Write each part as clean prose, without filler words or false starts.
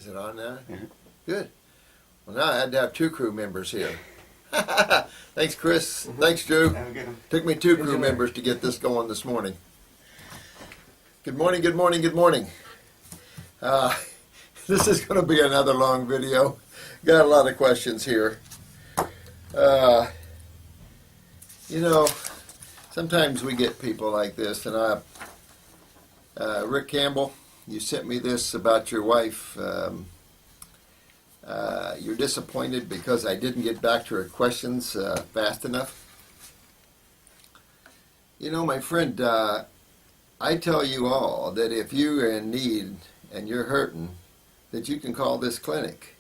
Is it on now? Mhm. Good. Well, now I had to have two crew members here. Thanks, Chris. Thanks, Drew. Have a good one. Took me two Enjoy. crew members to get this going this morning. Good morning, good morning, good morning. This is going to be another long video. Got a lot of questions here. You know, sometimes we get people like this, and Rick Campbell, you sent me this about your wife. You're disappointed because I didn't get back to her questions fast enough. You know, my friend, I tell you all that if you're in need and you're hurting, that you can call this clinic.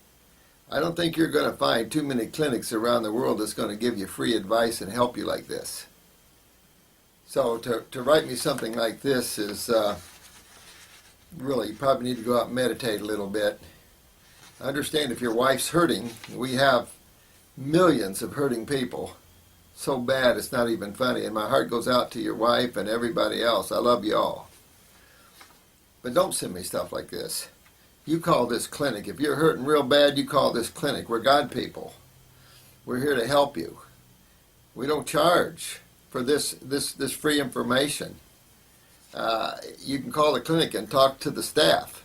I don't think you're going to find too many clinics around the world that's going to give you free advice and help you like this. So to write me something like this is really, you probably need to go out and meditate a little bit. I understand if your wife's hurting, we have millions of hurting people. So bad it's not even funny. And my heart goes out to your wife and everybody else. I love you all. But don't send me stuff like this. You call this clinic. If you're hurting real bad, you call this clinic. We're God people. We're here to help you. We don't charge for this free information. You can call the clinic and talk to the staff.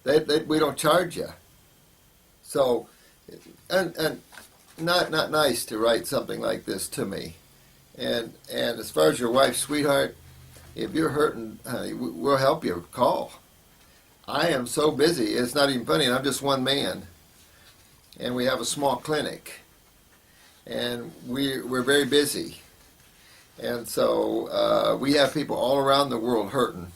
We don't charge you. So, and not nice to write something like this to me. And as far as your wife, sweetheart, if you're hurting, honey, we'll help you. Call. I am so busy, it's not even funny, and I'm just one man. And we have a small clinic. And we're very busy. And so we have people all around the world hurting.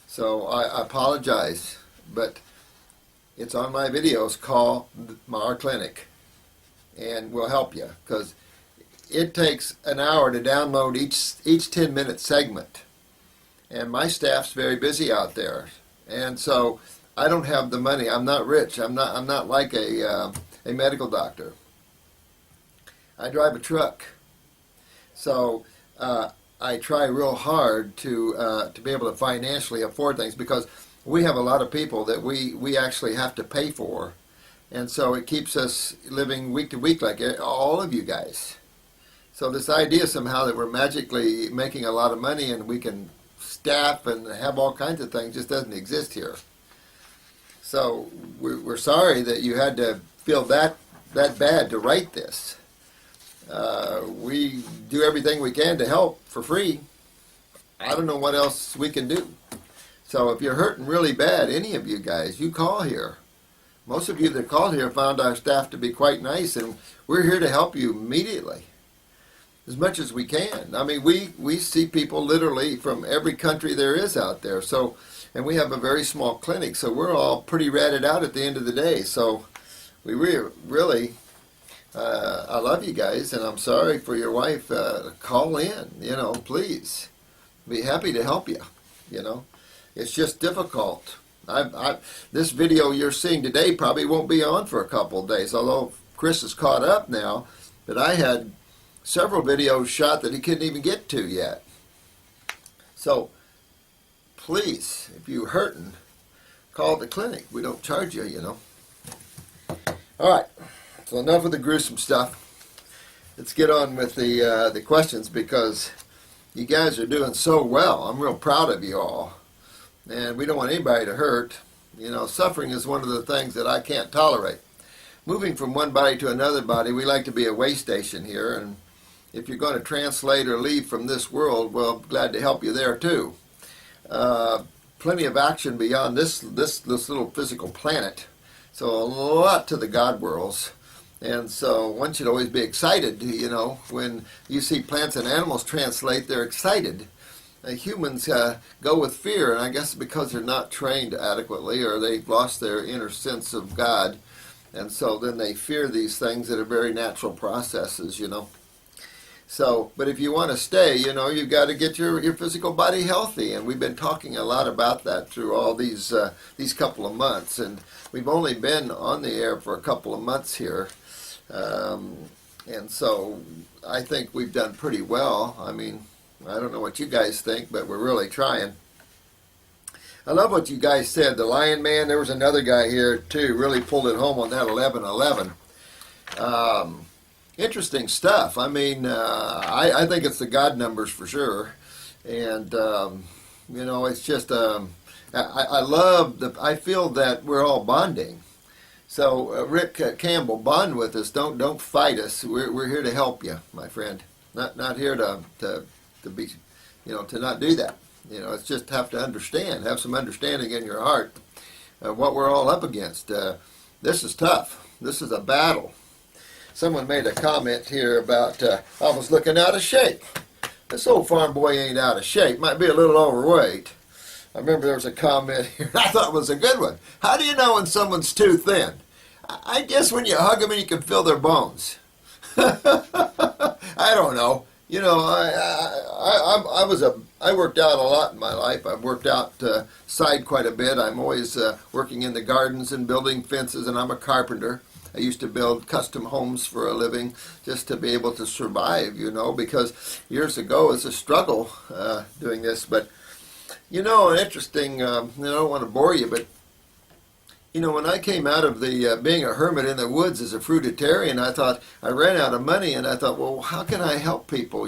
So I apologize, but it's on my videos. Call our clinic, and we'll help you, because it takes an hour to download each 10-minute segment. And my staff's very busy out there. And so I don't have the money. I'm not rich. I'm not like a medical doctor. I drive a truck. So I try real hard to be able to financially afford things, because we have a lot of people that we actually have to pay for. And so it keeps us living week to week like all of you guys. So this idea somehow that we're magically making a lot of money and we can staff and have all kinds of things just doesn't exist here. So we're sorry that you had to feel that bad to write this. We do everything we can to help for free. I don't know what else we can do. So if you're hurting really bad, any of you guys, you call here. Most of you that called here found our staff to be quite nice, and we're here to help you immediately, as much as we can. I mean, we see people literally from every country there is out there. So, and we have a very small clinic, so we're all pretty ratted out at the end of the day. So we really I love you guys, and I'm sorry for your wife. Call in, please. Be happy to help you, It's just difficult. This video you're seeing today probably won't be on for a couple of days, although Chris is caught up now. But I had several videos shot that he couldn't even get to yet. So please, if you're hurting, call the clinic. We don't charge you, All right. So enough of the gruesome stuff. Let's get on with the questions, because you guys are doing so well. I'm real proud of you all. And we don't want anybody to hurt. Suffering is one of the things that I can't tolerate. Moving from one body to another body, we like to be a way station here. And if you're going to translate or leave from this world, well, glad to help you there too. Plenty of action beyond this little physical planet. So a lot to the God worlds. And so one should always be excited, when you see plants and animals translate, they're excited. Humans go with fear, and I guess because they're not trained adequately, or they've lost their inner sense of God, and so then they fear these things that are very natural processes, So, but if you want to stay, you've got to get your physical body healthy, and we've been talking a lot about that through all these couple of months, and we've only been on the air for a couple of months here. And so I think we've done pretty well. I mean, I don't know what you guys think, but we're really trying. I love what you guys said. The Lion Man. There was another guy here too. Really pulled it home on that 11:11. Interesting stuff. I mean, I think it's the God numbers for sure, and it's just I love the. I feel that we're all bonding. So Rick Campbell, bond with us. Don't fight us. We're here to help you, my friend. Not here to be, to not do that. It's just have to understand, have some understanding in your heart of what we're all up against. This is tough. This is a battle. Someone made a comment here about I was looking out of shape. This old farm boy ain't out of shape. Might be a little overweight. I remember there was a comment here I thought was a good one. How do you know when someone's too thin? I guess when you hug them and you can feel their bones. I don't know. I worked out a lot in my life. I've worked outside quite a bit. I'm always working in the gardens and building fences, and I'm a carpenter. I used to build custom homes for a living just to be able to survive, because years ago it was a struggle doing this. But, an interesting, I don't want to bore you, but, when I came out of the being a hermit in the woods as a fruitarian, I thought I ran out of money, and I thought, well, how can I help people,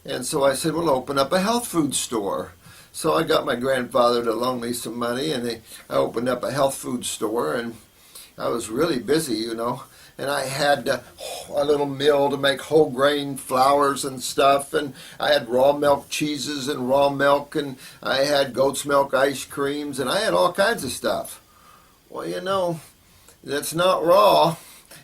And so I said, well, open up a health food store. So I got my grandfather to loan me some money, and I opened up a health food store, and I was really busy, And I had a little mill to make whole grain flours and stuff, and I had raw milk cheeses and raw milk, and I had goat's milk ice creams, and I had all kinds of stuff. Well, that's not raw.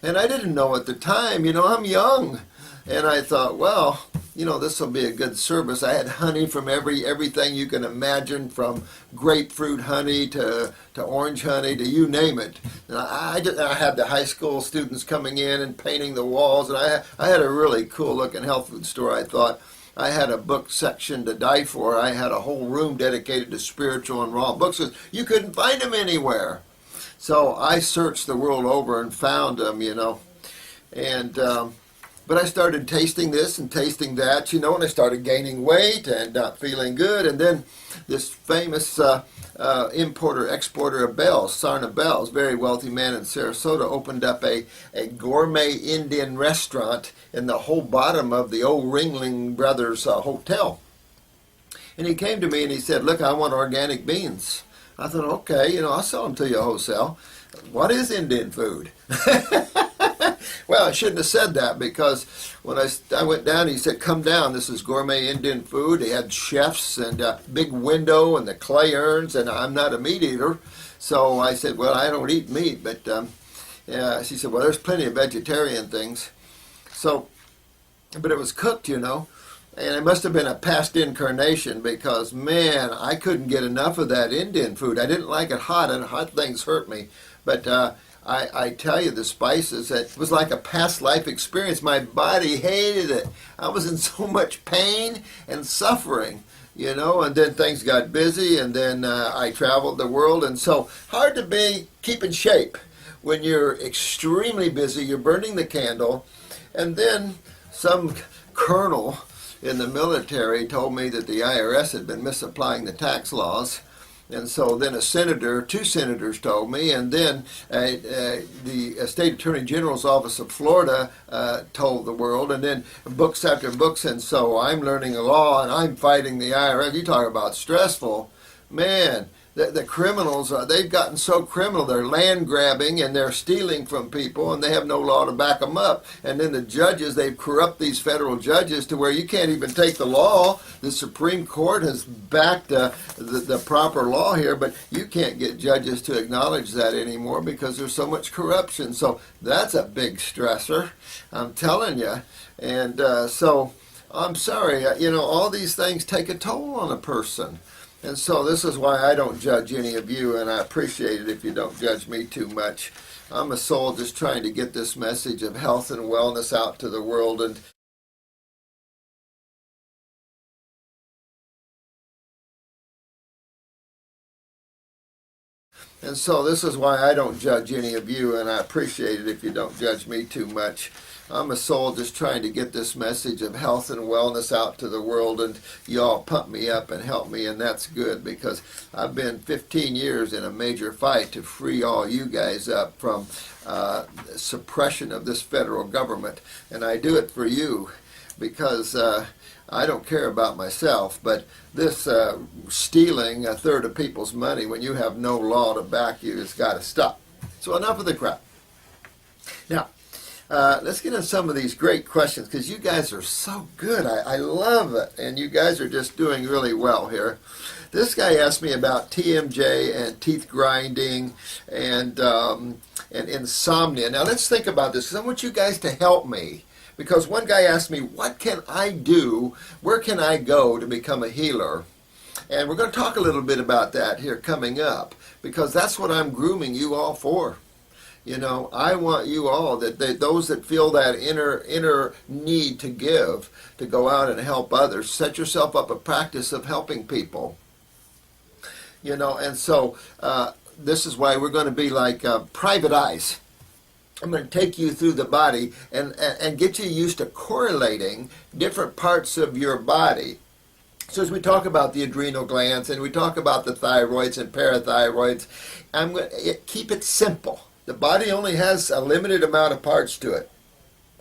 And I didn't know at the time, I'm young. And I thought, well, this will be a good service. I had honey from everything you can imagine, from grapefruit honey to orange honey to you name it. And I had the high school students coming in and painting the walls. And I had a really cool looking health food store. I thought I had a book section to die for. I had a whole room dedicated to spiritual and raw books. You couldn't find them anywhere. So I searched the world over and found them, And but I started tasting this and tasting that, and I started gaining weight and not feeling good. And then this famous importer-exporter of bells, Sarna Bells, very wealthy man in Sarasota, opened up a gourmet Indian restaurant in the whole bottom of the old Ringling Brothers hotel. And he came to me and he said, look, I want organic beans. I thought, okay, I'll sell them to you wholesale. What is Indian food? Well, I shouldn't have said that, because when I went down, he said, come down, this is gourmet Indian food. He had chefs and a big window and the clay urns, and I'm not a meat eater. So I said, well, I don't eat meat. But she said, well, there's plenty of vegetarian things. So, but it was cooked, And it must have been a past incarnation, because, man, I couldn't get enough of that Indian food. I didn't like it hot, and hot things hurt me. But I tell you, the spices, it was like a past life experience. My body hated it. I was in so much pain and suffering, and then things got busy, and then I traveled the world. And so hard to keep in shape when you're extremely busy. You're burning the candle, and then some colonel in the military told me that the IRS had been misapplying the tax laws. And so then two senators told me, and then the State Attorney General's Office of Florida told the world, and then books after books. And so I'm learning the law, and I'm fighting the IRS. You talk about stressful. Man, the criminals, they've gotten so criminal. They're land grabbing, and they're stealing from people, and they have no law to back them up. And then the judges, they've corrupt these federal judges to where you can't even take the law. The Supreme Court has backed the proper law here, but you can't get judges to acknowledge that anymore because there's so much corruption. So that's a big stressor, I'm telling you. And so I'm sorry, all these things take a toll on a person. And so this is why I don't judge any of you, and I appreciate it if you don't judge me too much. I'm a soul just trying to get this message of health and wellness out to the world. And so this is why I don't judge any of you, and I appreciate it if you don't judge me too much. I'm a soul just trying to get this message of health and wellness out to the world, and you all pump me up and help me, and that's good, because I've been 15 years in a major fight to free all you guys up from suppression of this federal government, and I do it for you because I don't care about myself, but this stealing a third of people's money when you have no law to back you has got to stop. So enough of the crap. Now, let's get into some of these great questions, because you guys are so good. I love it, and you guys are just doing really well here. This guy asked me about TMJ and teeth grinding and insomnia. Now, let's think about this, because I want you guys to help me. Because one guy asked me, what can I do? Where can I go to become a healer? And we're going to talk a little bit about that here coming up, because that's what I'm grooming you all for. You know, I want you all, those that feel that inner need to give, to go out and help others. Set yourself up a practice of helping people. You know, and so this is why we're going to be like private eyes. I'm going to take you through the body and get you used to correlating different parts of your body. So as we talk about the adrenal glands and we talk about the thyroids and parathyroids, I'm going to keep it simple. The body only has a limited amount of parts to it.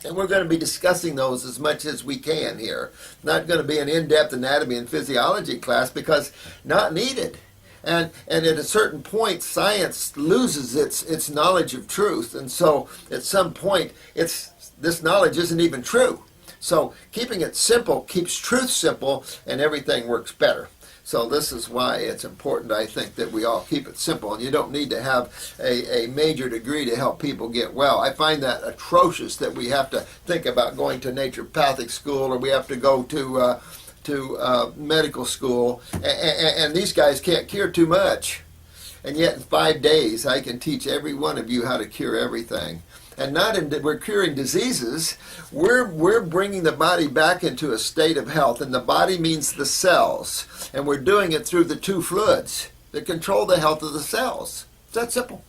And we're going to be discussing those as much as we can here. Not going to be an in-depth anatomy and physiology class, because not needed. And at a certain point, science loses its knowledge of truth. And so at some point, this knowledge isn't even true. So keeping it simple keeps truth simple, and everything works better. So this is why it's important, I think, that we all keep it simple. And you don't need to have a major degree to help people get well. I find that atrocious that we have to think about going to naturopathic school, or we have to go to medical school, and these guys can't cure too much. And yet in 5 days I can teach every one of you how to cure everything. And we're curing diseases, we're bringing the body back into a state of health. And the body means the cells, and we're doing it through the two fluids that control the health of the cells. It's that simple.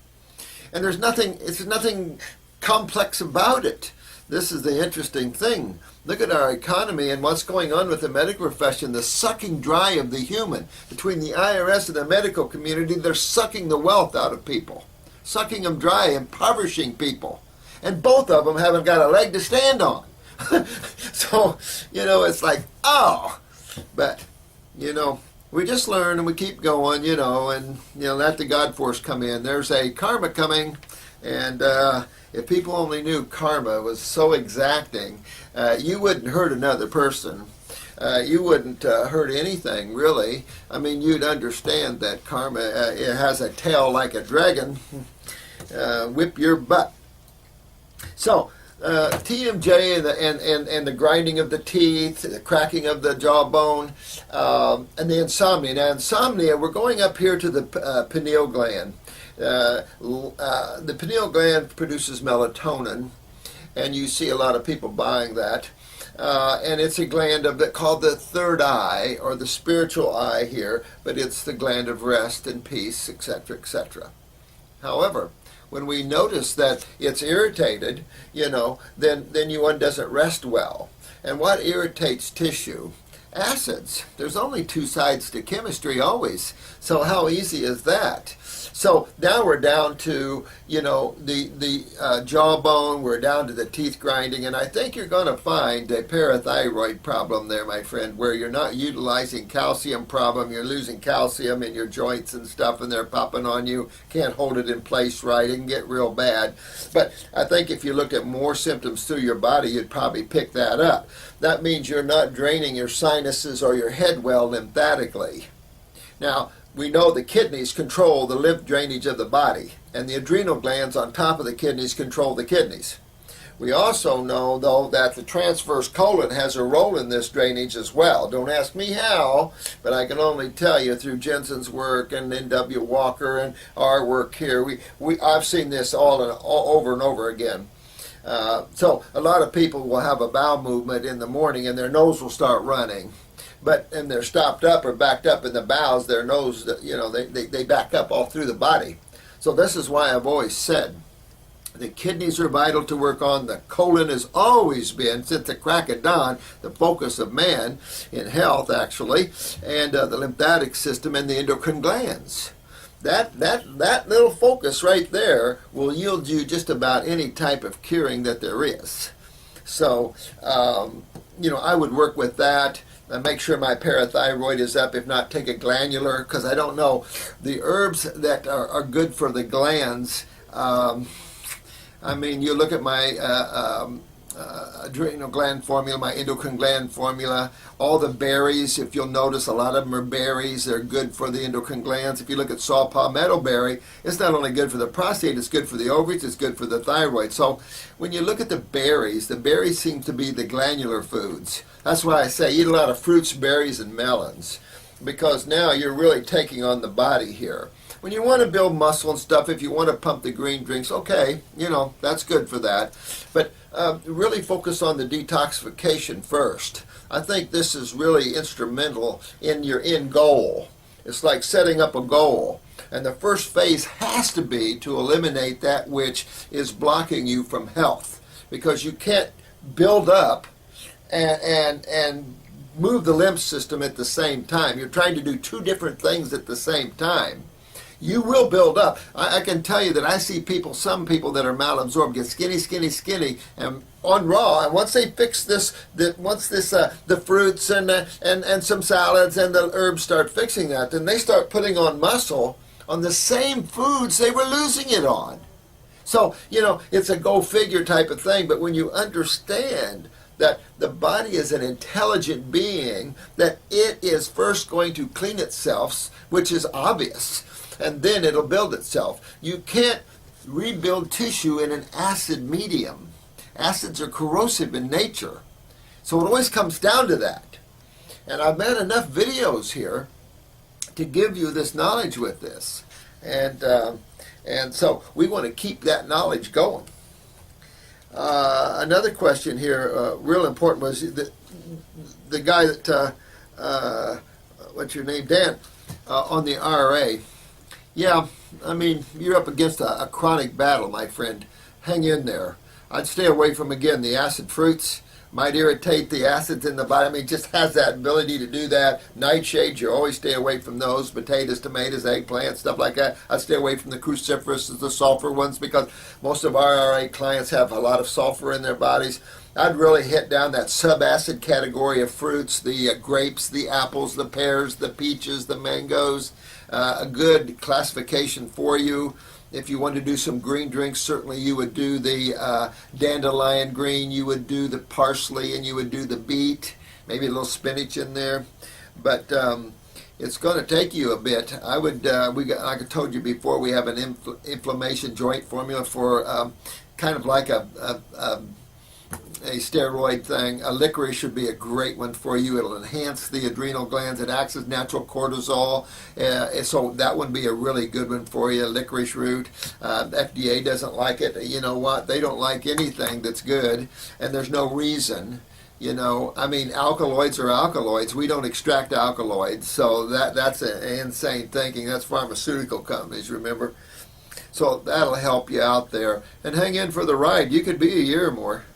And there's nothing complex about it. This is the interesting thing. Look at our economy and what's going on with the medical profession, the sucking dry of the human. Between the IRS and the medical community, they're sucking the wealth out of people, sucking them dry, impoverishing people. And both of them haven't got a leg to stand on. So, you know, it's like, oh. But, you know, we just learn and we keep going, you know, and, you know, let the God force come in. There's a karma coming, and if people only knew karma was so exacting, you wouldn't hurt another person. You wouldn't hurt anything, really. I mean, you'd understand that karma, it has a tail like a dragon. Whip your butt. So, TMJ and the grinding of the teeth, the cracking of the jawbone, and the insomnia. Now, insomnia, we're going up here to the pineal gland. The pineal gland produces melatonin, and you see a lot of people buying that. And it's a gland called the third eye, or the spiritual eye here, but it's the gland of rest and peace, etc., etc. However, when we notice that it's irritated, you know, then one doesn't rest well. And what irritates tissue? Acids. There's only two sides to chemistry always. So how easy is that? So now we're down to, you know, the jawbone, we're down to the teeth grinding, and I think you're going to find a parathyroid problem there, my friend, where you're not utilizing calcium problem, you're losing calcium in your joints and stuff, and they're popping on you, can't hold it in place right, it can get real bad. But I think if you looked at more symptoms through your body, you'd probably pick that up. That means you're not draining your sinuses or your head well lymphatically. Now, we know the kidneys control the lymph drainage of the body, and the adrenal glands on top of the kidneys control the kidneys. We also know, though, that the transverse colon has a role in this drainage as well. Don't ask me how, but I can only tell you through Jensen's work and N.W. Walker and our work here. I've seen this all over and over again. So a lot of people will have a bowel movement in the morning and their nose will start running. And they're stopped up or backed up in the bowels, their nose, you know, they back up all through the body. So this is why I've always said, The kidneys are vital to work on. The colon has always been, since the crack of dawn, the focus of man in health, actually, and the lymphatic system and the endocrine glands. That little focus right there will yield you just about any type of curing that there is. So, I would work with that. Make sure my parathyroid is up. If not, take a glandular, because I don't know. The herbs that are good for the glands, you look at my adrenal gland formula, my endocrine gland formula, all the berries, if you'll notice, a lot of them are berries. They're good for the endocrine glands. If you look at saw palmetto berry, it's not only good for the prostate, it's good for the ovaries, it's good for the thyroid. So when you look at the berries seem to be the glandular foods. That's why I say eat a lot of fruits, berries, and melons, because now you're really taking on the body here. When you want to build muscle and stuff, if you want to pump the green drinks, okay, that's good for that. But really focus on the detoxification first. I think this is really instrumental in your end goal. It's like setting up a goal. And the first phase has to be to eliminate that which is blocking you from health. Because you can't build up and move the lymph system at the same time. You're trying to do two different things at the same time. You will build up. I can tell you that I see some people that are malabsorbed get skinny, and on raw. And once they fix the fruits and some salads and the herbs start fixing that, then they start putting on muscle on the same foods they were losing it on. So it's a go figure type of thing. But when you understand that the body is an intelligent being, that it is first going to clean itself, which is obvious, and then it'll build itself. You can't rebuild tissue in an acid medium. Acids are corrosive in nature. So it always comes down to that. And I've made enough videos here to give you this knowledge with this. And so we want to keep that knowledge going. Another question here, real important, was the guy that, what's your name, Dan, on the RA. Yeah, you're up against a chronic battle, my friend. Hang in there. I'd stay away from, again, the acid fruits. Might irritate the acids in the body. It just has that ability to do that. Nightshades, you always stay away from those. Potatoes, tomatoes, eggplants, stuff like that. I'd stay away from the cruciferous, the sulfur ones, because most of our RA clients have a lot of sulfur in their bodies. I'd really hit down that subacid category of fruits, the grapes, the apples, the pears, the peaches, the mangoes. A good classification for you. If you want to do some green drinks, certainly you would do the dandelion green, you would do the parsley, and you would do the beet, maybe a little spinach in there. But it's going to take you a bit. I would, like I told you before, we have an inflammation joint formula for kind of like a steroid thing. A licorice should be a great one for you. It'll enhance the adrenal glands. It acts as natural cortisol. So that would be a really good one for you, licorice root. FDA doesn't like it. You know what? They don't like anything that's good, and there's no reason. Alkaloids are alkaloids. We don't extract alkaloids. So that's insane thinking. That's pharmaceutical companies, remember? So that'll help you out there. And hang in for the ride. You could be a year or more.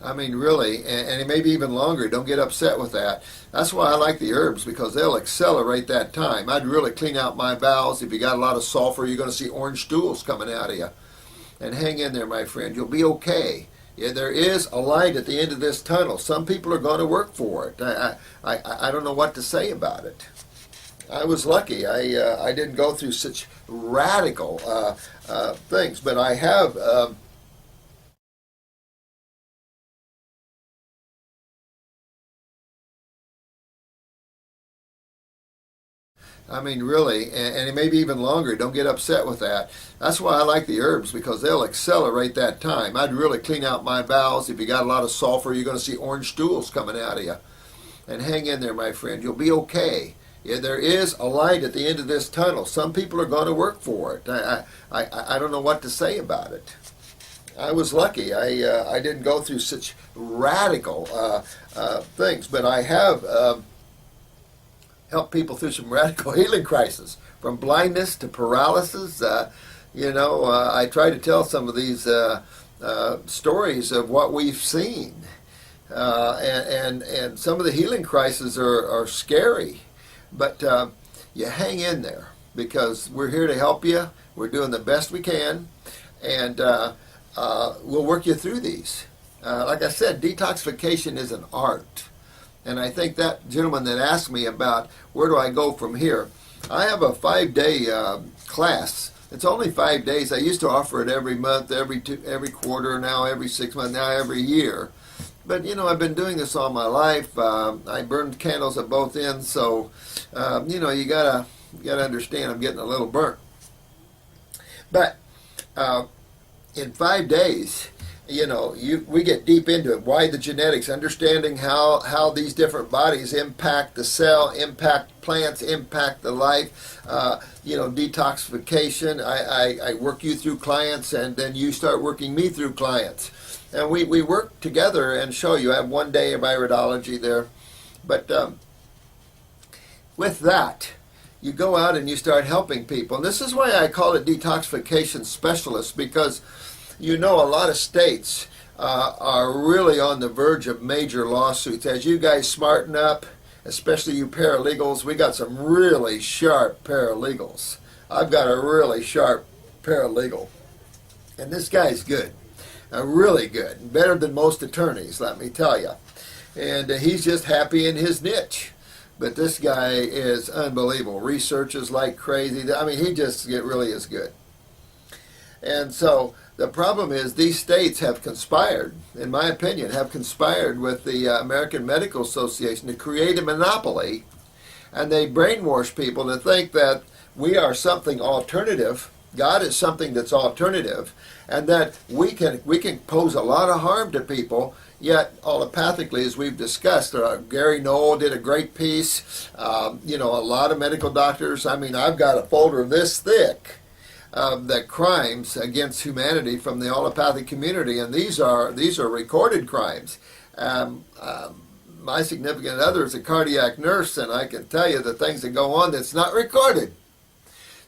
Really, and maybe even longer. Don't get upset with that. That's why I like the herbs, because they'll accelerate that time. I'd really clean out my bowels. If you got a lot of sulfur, you're going to see orange stools coming out of you. And hang in there, my friend. You'll be okay. Yeah, there is a light at the end of this tunnel. Some people are going to work for it. I don't know what to say about it. I was lucky. I didn't go through such radical things, but I have... really, and maybe even longer. Don't get upset with that. That's why I like the herbs, because they'll accelerate that time. I'd really clean out my bowels. If you got a lot of sulfur, you're going to see orange stools coming out of you. And hang in there, my friend. You'll be okay. Yeah, there is a light at the end of this tunnel. Some people are going to work for it. I don't know what to say about it. I was lucky. I didn't go through such radical things, but I have... help people through some radical healing crises, from blindness to paralysis I try to tell some of these stories of what we've seen. And some of the healing crises are scary. But you hang in there because we're here to help you. We're doing the best we can. And we'll work you through these. Like I said, detoxification is an art. And I think that gentleman that asked me about where do I go from here, I have a 5-day class. It's only 5 days. I used to offer it every month, every quarter, now every 6 months, now every year. But I've been doing this all my life. I burned candles at both ends, so you gotta understand I'm getting a little burnt. But in 5 days, we get deep into it. Why the genetics, understanding how these different bodies impact the cell, impact plants, impact the life. Detoxification. I work you through clients, and then you start working me through clients. And we work together and show you. I have 1 day of iridology there. But with that, you go out and you start helping people. And this is why I call it detoxification specialists, because a lot of states are really on the verge of major lawsuits. As you guys smarten up, especially you paralegals, we got some really sharp paralegals. I've got a really sharp paralegal. And this guy's good. Really good. Better than most attorneys, let me tell you. And he's just happy in his niche. But this guy is unbelievable. Researches like crazy. I mean, he just really is good. And so the problem is these states have conspired, in my opinion, with the American Medical Association to create a monopoly. And they brainwash people to think that we are something alternative. God is something that's alternative, and that we can pose a lot of harm to people, yet allopathically, as we've discussed. Gary Knoll did a great piece. A lot of medical doctors, I've got a folder this thick of the crimes against humanity from the allopathic community, and these are recorded crimes. My significant other is a cardiac nurse, and I can tell you the things that go on that's not recorded.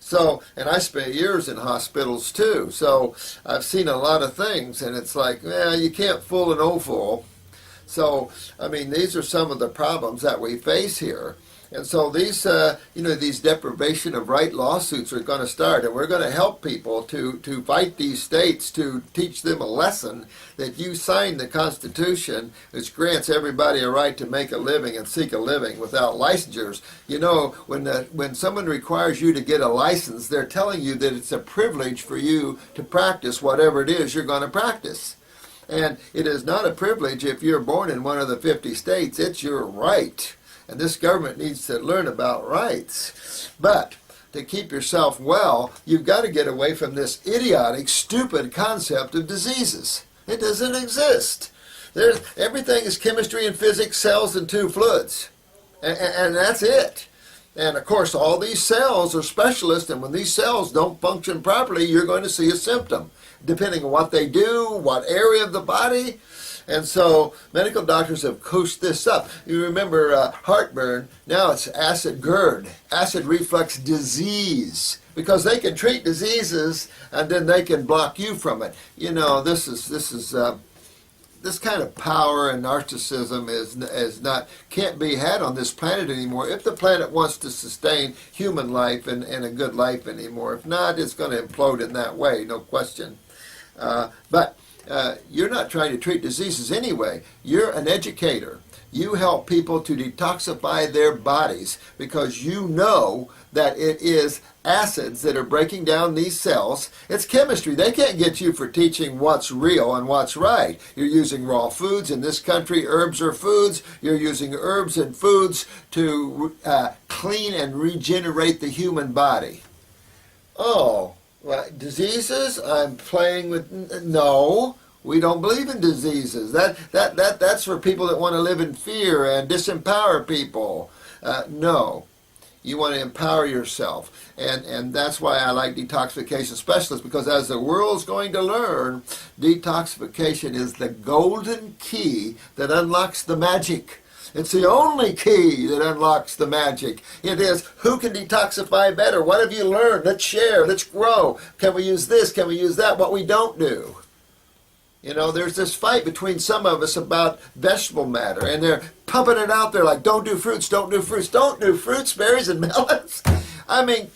So, and I spent years in hospitals too, so I've seen a lot of things, and it's like, you can't fool an old fool. So, these are some of the problems that we face here. And so these, these deprivation of right lawsuits are going to start, and we're going to help people to fight these states, to teach them a lesson that you signed the Constitution, which grants everybody a right to make a living and seek a living without licensures. When someone requires you to get a license, they're telling you that it's a privilege for you to practice whatever it is you're going to practice. And it is not a privilege if you're born in one of the 50 states. It's your right. And this government needs to learn about rights. But to keep yourself well, you've got to get away from this idiotic, stupid concept of diseases. It doesn't exist. Everything is chemistry and physics, cells and two fluids. And that's it. And of course, all these cells are specialists, and when these cells don't function properly, you're going to see a symptom, depending on what they do, what area of the body. And so medical doctors have coached this up. You remember heartburn, now it's acid GERD, acid reflux disease, because they can treat diseases and then they can block you from it. This kind of power and narcissism can't be had on this planet anymore if the planet wants to sustain human life and a good life anymore. If not, it's going to implode in that way, no question. But you're not trying to treat diseases anyway. You're an educator. You help people to detoxify their bodies because you know that it is acids that are breaking down these cells. It's chemistry. They can't get you for teaching what's real and what's right. You're using raw foods. In this country, herbs are foods. You're using herbs and foods to clean and regenerate the human body. Oh, well, diseases? I'm playing with... No. We don't believe in diseases. That's for people that want to live in fear and disempower people. No. You want to empower yourself. And that's why I like detoxification specialists, because as the world's going to learn, detoxification is the golden key that unlocks the magic. It's the only key that unlocks the magic. It is, who can detoxify better? What have you learned? Let's share. Let's grow. Can we use this? Can we use that? What we don't do. You know, there's this fight between some of us about vegetable matter, and they're pumping it out there like, don't do fruits, don't do fruits, don't do fruits, berries, and melons. I mean,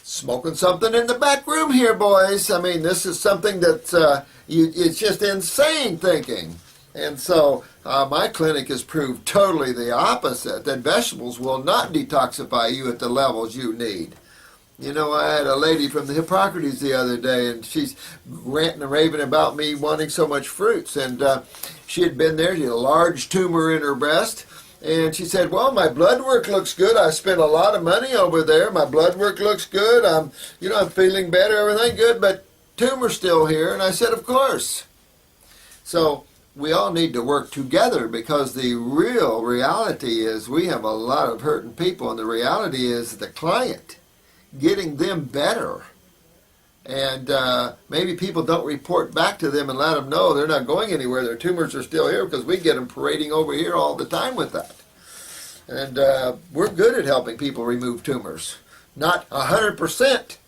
smoking something in the back room here, boys. I mean, this is something that it's just insane thinking. And so my clinic has proved totally the opposite, that vegetables will not detoxify you at the levels you need. You know, I had a lady from the Hippocrates the other day, and she's ranting and raving about me wanting so much fruits. And she had been there. She had a large tumor in her breast. And she said, well, my blood work looks good. I spent a lot of money over there. My blood work looks good. I'm feeling better, everything good, but tumor's still here. And I said, of course. So we all need to work together, because the real reality is we have a lot of hurting people, and the reality is the client, getting them better. And maybe people don't report back to them and let them know they're not going anywhere. Their tumors are still here, because we get them parading over here all the time with that. And we're good at helping people remove tumors. Not 100%.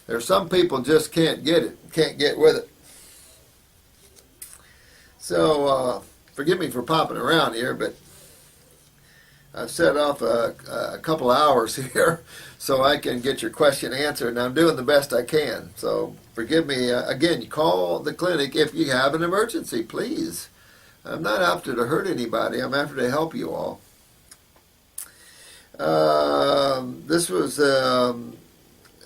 There's some people just can't get it, can't get with it. So forgive me for popping around here, but I've set off a couple hours here so I can get your question answered, and I'm doing the best I can. So forgive me. Again, you call the clinic if you have an emergency, please. I'm not after to hurt anybody. I'm after to help you all.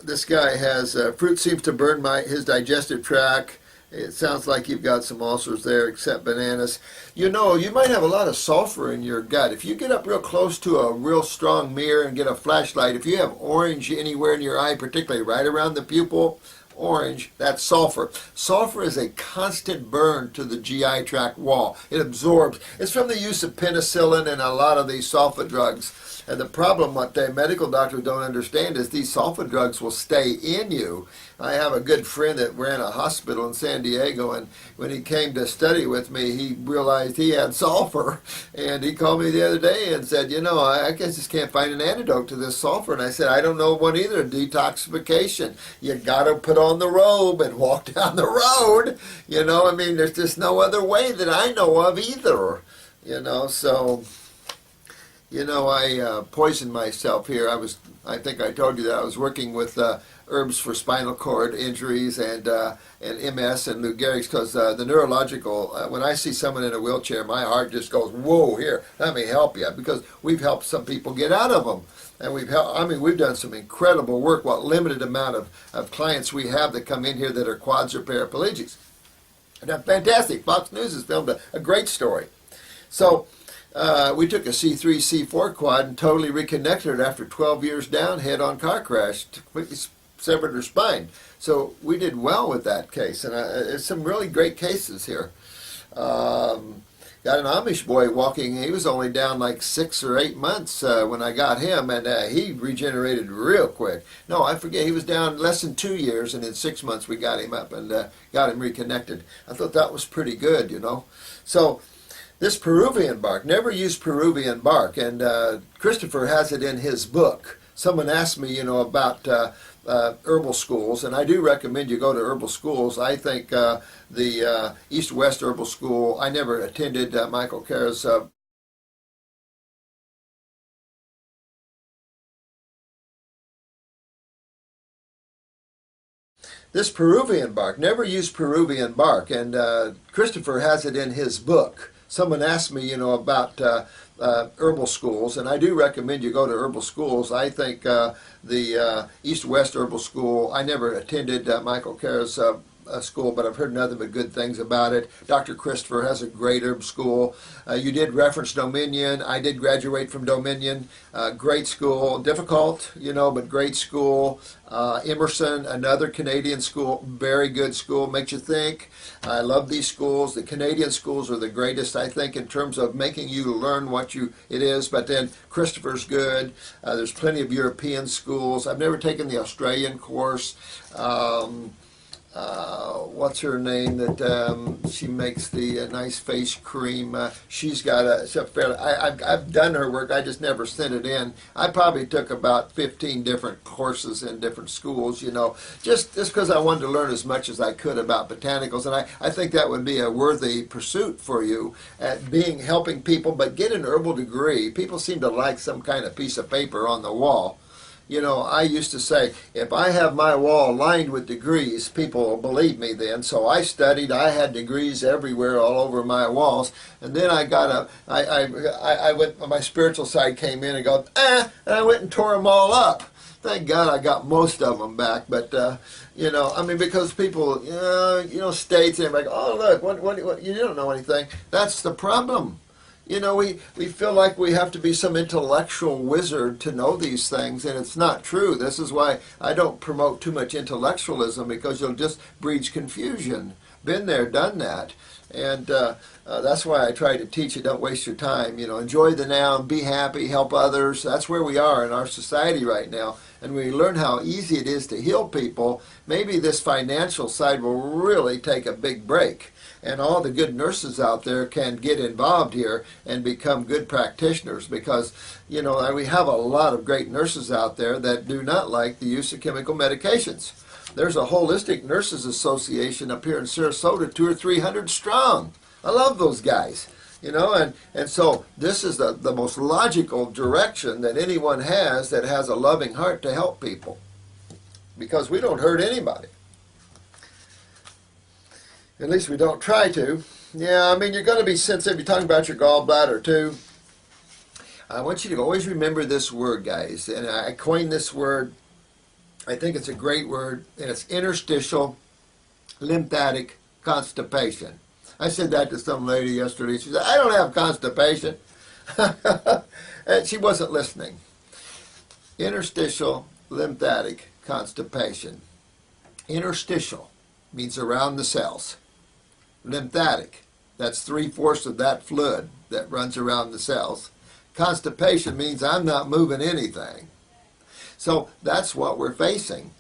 This guy has, fruit seems to burn his digestive tract. It sounds like you've got some ulcers there, except bananas. You know, you might have a lot of sulfur in your gut. If you get up real close to a real strong mirror and get a flashlight, if you have orange anywhere in your eye, particularly right around the pupil, orange, that's sulfur. Sulfur is a constant burn to the GI tract wall. It absorbs. It's from the use of penicillin and a lot of these sulfa drugs. And the problem what the medical doctors don't understand is these sulfa drugs will stay in you. I have a good friend that ran a hospital in San Diego, and when he came to study with me, he realized he had sulfur. And he called me the other day and said, you know, I guess just can't find an antidote to this sulfur. And I said, I don't know one either, detoxification. You got to put on the robe and walk down the road. You know, I mean, there's just no other way that I know of either. You know, so... You know, I poisoned myself here. I think I told you that I was working with herbs for spinal cord injuries and MS and Lou Gehrig's, because the neurological, when I see someone in a wheelchair, my heart just goes, whoa, here, let me help you, because we've helped some people get out of them. And we've done some incredible work, what limited amount of clients we have that come in here that are quads or paraplegics. And that's fantastic. Fox News has filmed a great story. So, we took a C3, C4 quad and totally reconnected it after 12 years down, head-on car crash, completely severed her spine. So we did well with that case, and there's some really great cases here. Got an Amish boy walking. He was only down like 6 or 8 months when I got him, and he regenerated real quick. No, I forget. He was down less than 2 years, and in 6 months we got him up and got him reconnected. I thought that was pretty good, you know. So... this Peruvian bark, never use Peruvian bark, and Christopher has it in his book. Someone asked me, you know, about herbal schools, and I do recommend you go to herbal schools. I think the East-West Herbal School, I never attended Michael Cara's this Peruvian bark, never use Peruvian bark, and Christopher has it in his book. Someone asked me, you know, about herbal schools, and I do recommend you go to herbal schools. I think the East-West Herbal School, I never attended Michael Cara's school, but I've heard nothing but good things about it. Dr. Christopher has a great herb school. You did reference Dominion. I did graduate from Dominion. Great school. Difficult, you know, but great school. Emerson, another Canadian school, very good school, makes you think. I love these schools. The Canadian schools are the greatest, I think, in terms of making you learn what it is, but then Christopher's good. There's plenty of European schools. I've never taken the Australian course. what's her name that she makes the nice face cream. She's got I've done her work. I just never sent it in. I probably took about 15 different courses in different schools, just because I wanted to learn as much as I could about botanicals. And I think that would be a worthy pursuit for you at helping people, but get an herbal degree. People seem to like some kind of piece of paper on the wall. I used to say, if I have my wall lined with degrees, people will believe me then. So I studied. I had degrees everywhere all over my walls. And then I went, my spiritual side came in and and I went and tore them all up. Thank God I got most of them back. But, because people, states, and they're like, oh, look, what, you don't know anything. That's the problem. We feel like we have to be some intellectual wizard to know these things, and it's not true. This is why I don't promote too much intellectualism, because you'll just breed confusion. Been there, done that. And that's why I try to teach you, don't waste your time. Enjoy the now, be happy, help others. That's where we are in our society right now. And we learn how easy it is to heal people. Maybe this financial side will really take a big break. And all the good nurses out there can get involved here and become good practitioners, because, we have a lot of great nurses out there that do not like the use of chemical medications. There's a holistic nurses association up here in Sarasota, 200 or 300 strong. I love those guys, and so this is the most logical direction that anyone has that has a loving heart to help people, because we don't hurt anybody. At least we don't try to. Yeah, you're going to be sensitive. You're talking about your gallbladder too. I want you to always remember this word, guys. And I coined this word. I think it's a great word. And it's interstitial lymphatic constipation. I said that to some lady yesterday. She said, I don't have constipation. And she wasn't listening. Interstitial lymphatic constipation. Interstitial means around the cells. Lymphatic, that's 3/4 of that fluid that runs around the cells. Constipation means I'm not moving anything. So that's what we're facing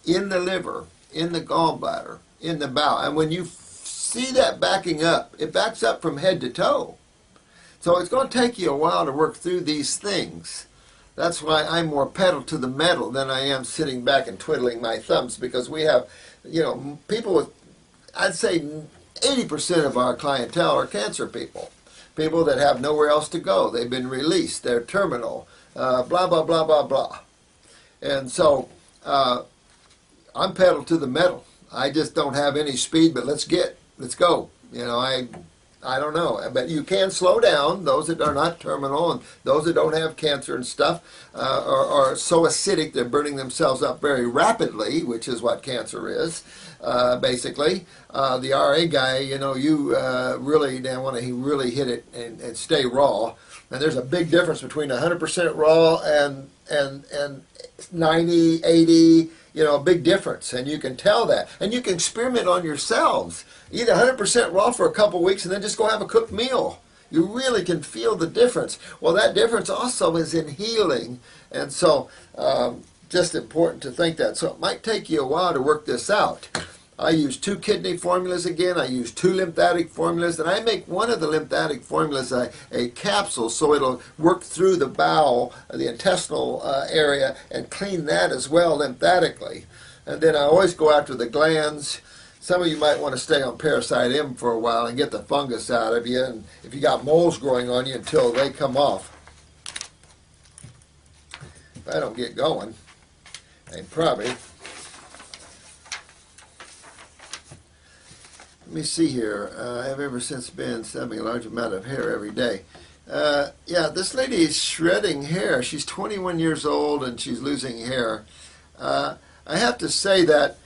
in the liver, in the gallbladder, in the bowel. And when you see that backing up, it backs up from head to toe. So it's going to take you a while to work through these things. That's why I'm more pedal to the metal than I am sitting back and twiddling my thumbs, because we have, people with, I'd say 80% of our clientele are cancer people. People that have nowhere else to go. They've been released. They're terminal. Blah, blah, blah, blah, blah. And so I'm pedal to the metal. I just don't have any speed, but let's go. I don't know. But you can slow down. Those that are not terminal and those that don't have cancer and stuff are so acidic they're burning themselves up very rapidly, which is what cancer is, basically. The RA guy, you really want to really hit it and stay raw. And there's a big difference between 100% raw and 90, 80, a big difference. And you can tell that. And you can experiment on yourselves. Eat 100% raw for a couple weeks and then just go have a cooked meal. You really can feel the difference. Well, that difference also is in healing. And so just important to think that. So it might take you a while to work this out. I use 2 kidney formulas again. I use 2 lymphatic formulas. And I make one of the lymphatic formulas a capsule, so it'll work through the bowel, the intestinal area, and clean that as well lymphatically. And then I always go after the glands. Some of you might want to stay on Parasite M for a while and get the fungus out of you, and if you got moles growing on you, until they come off. If I don't get going, they probably. Let me see here. I have ever since been having a large amount of hair every day. Yeah, this lady is shredding hair. She's 21 years old and she's losing hair. I have to say that,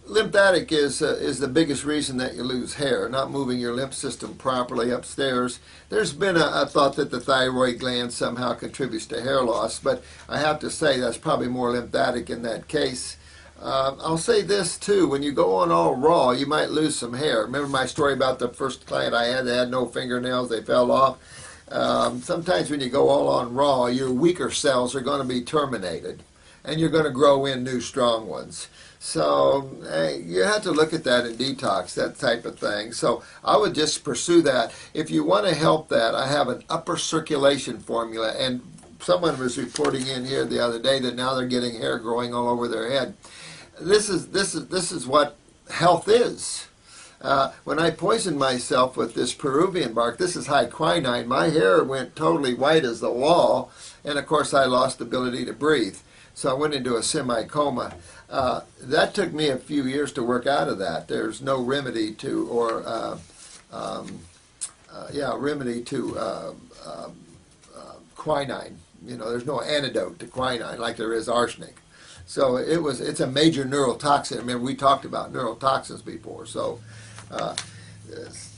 lymphatic is the biggest reason that you lose hair, not moving your lymph system properly upstairs. There's been a thought that the thyroid gland somehow contributes to hair loss, but I have to say that's probably more lymphatic in that case. I'll say this too, when you go on all raw, you might lose some hair. Remember my story about the first client I had that had no fingernails, they fell off? Sometimes when you go all on raw, your weaker cells are going to be terminated. and you're going to grow in new strong ones. So you have to look at that in detox, that type of thing. So I would just pursue that. If you want to help that, I have an upper circulation formula, and someone was reporting in here the other day that now they're getting hair growing all over their head. This is what health is. When I poisoned myself with this Peruvian bark, this is high quinine, my hair went totally white as the wall, and of course I lost the ability to breathe. So I went into a semi-coma. That took me a few years to work out of that. There's no remedy to, quinine. You know, there's no antidote to quinine like there is arsenic. So it's a major neurotoxin. Remember, we talked about neurotoxins before. So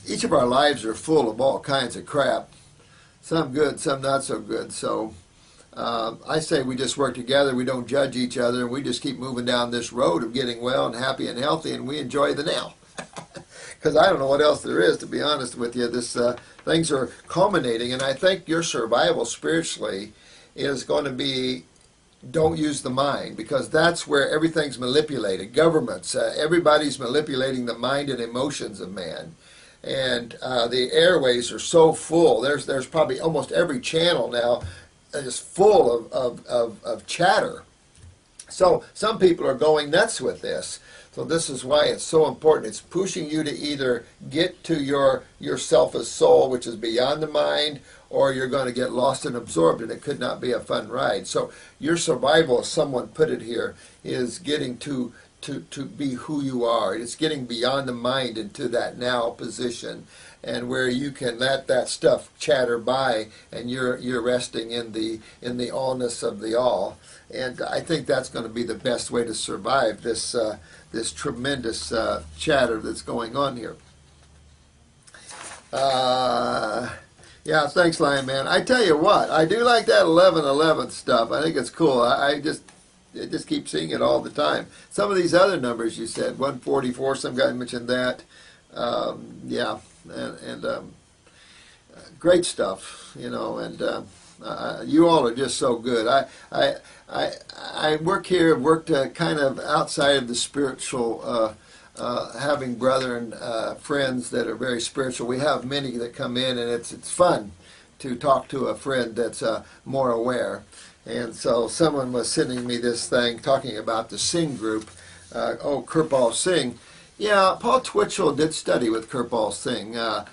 each of our lives are full of all kinds of crap. Some good, some not so good. So I say we just work together. We don't judge each other, and we just keep moving down this road of getting well and happy and healthy, and we enjoy the now. Because I don't know what else there is, to be honest with you. Things are culminating, and I think your survival spiritually is going to be, don't use the mind, because that's where everything's manipulated. Governments, everybody's manipulating the mind and emotions of man. And the airways are so full. There's probably almost every channel now is full of chatter. So some people are going nuts with this. So this is why it's so important. It's pushing you to either get to yourself as soul, which is beyond the mind, or you're going to get lost and absorbed, and it could not be a fun ride. So your survival, as someone put it here, is getting to be who you are. It's getting beyond the mind into that now position, and where you can let that stuff chatter by, and you're resting in the allness of the all. And I think that's going to be the best way to survive this tremendous chatter that's going on here. Yeah, thanks, Lion Man. I tell you what, I do like that 1111 stuff. I think it's cool. I just keep seeing it all the time. Some of these other numbers you said, 144, some guy mentioned that. Yeah, and great stuff, you know, and you all are just so good. I work here, worked kind of outside of the spiritual, having brethren, friends that are very spiritual. We have many that come in, and it's fun to talk to a friend that's more aware. And so someone was sending me this thing talking about the Singh group. Kirpal Singh. Yeah, Paul Twitchell did study with Kirpal Singh. And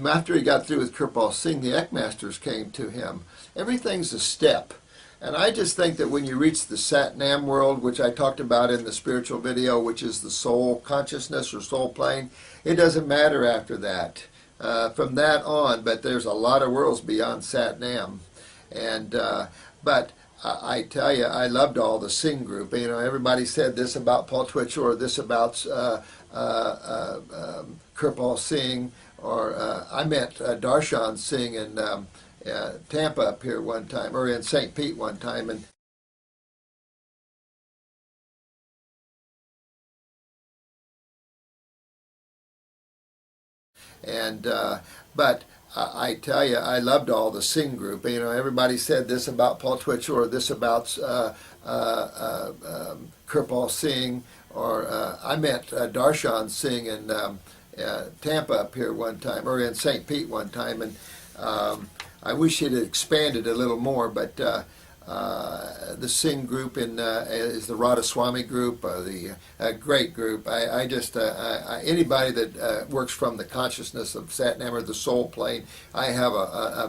after he got through with Kirpal Singh, the Ekmasters came to him. Everything's a step. And I just think that when you reach the Sat Nam world, which I talked about in the spiritual video, which is the soul consciousness or soul plane, it doesn't matter after that. From that on, but there's a lot of worlds beyond Sat Nam. And but I tell you, I loved all the Singh group. You know, everybody said this about Paul Twitchell or this about Kirpal Singh, or I met Darshan Singh in Tampa up here one time, or in St. Pete one time, and but I tell you, I loved all the Singh group. You know, everybody said this about Paul Twitchell or this about Kirpal Singh, or I met Darshan Singh in Tampa up here one time, or in St. Pete one time, and I wish it had expanded a little more, but the Singh group is the Radhaswami group, the great group. I just anybody that works from the consciousness of Satnam or the soul plane, I have a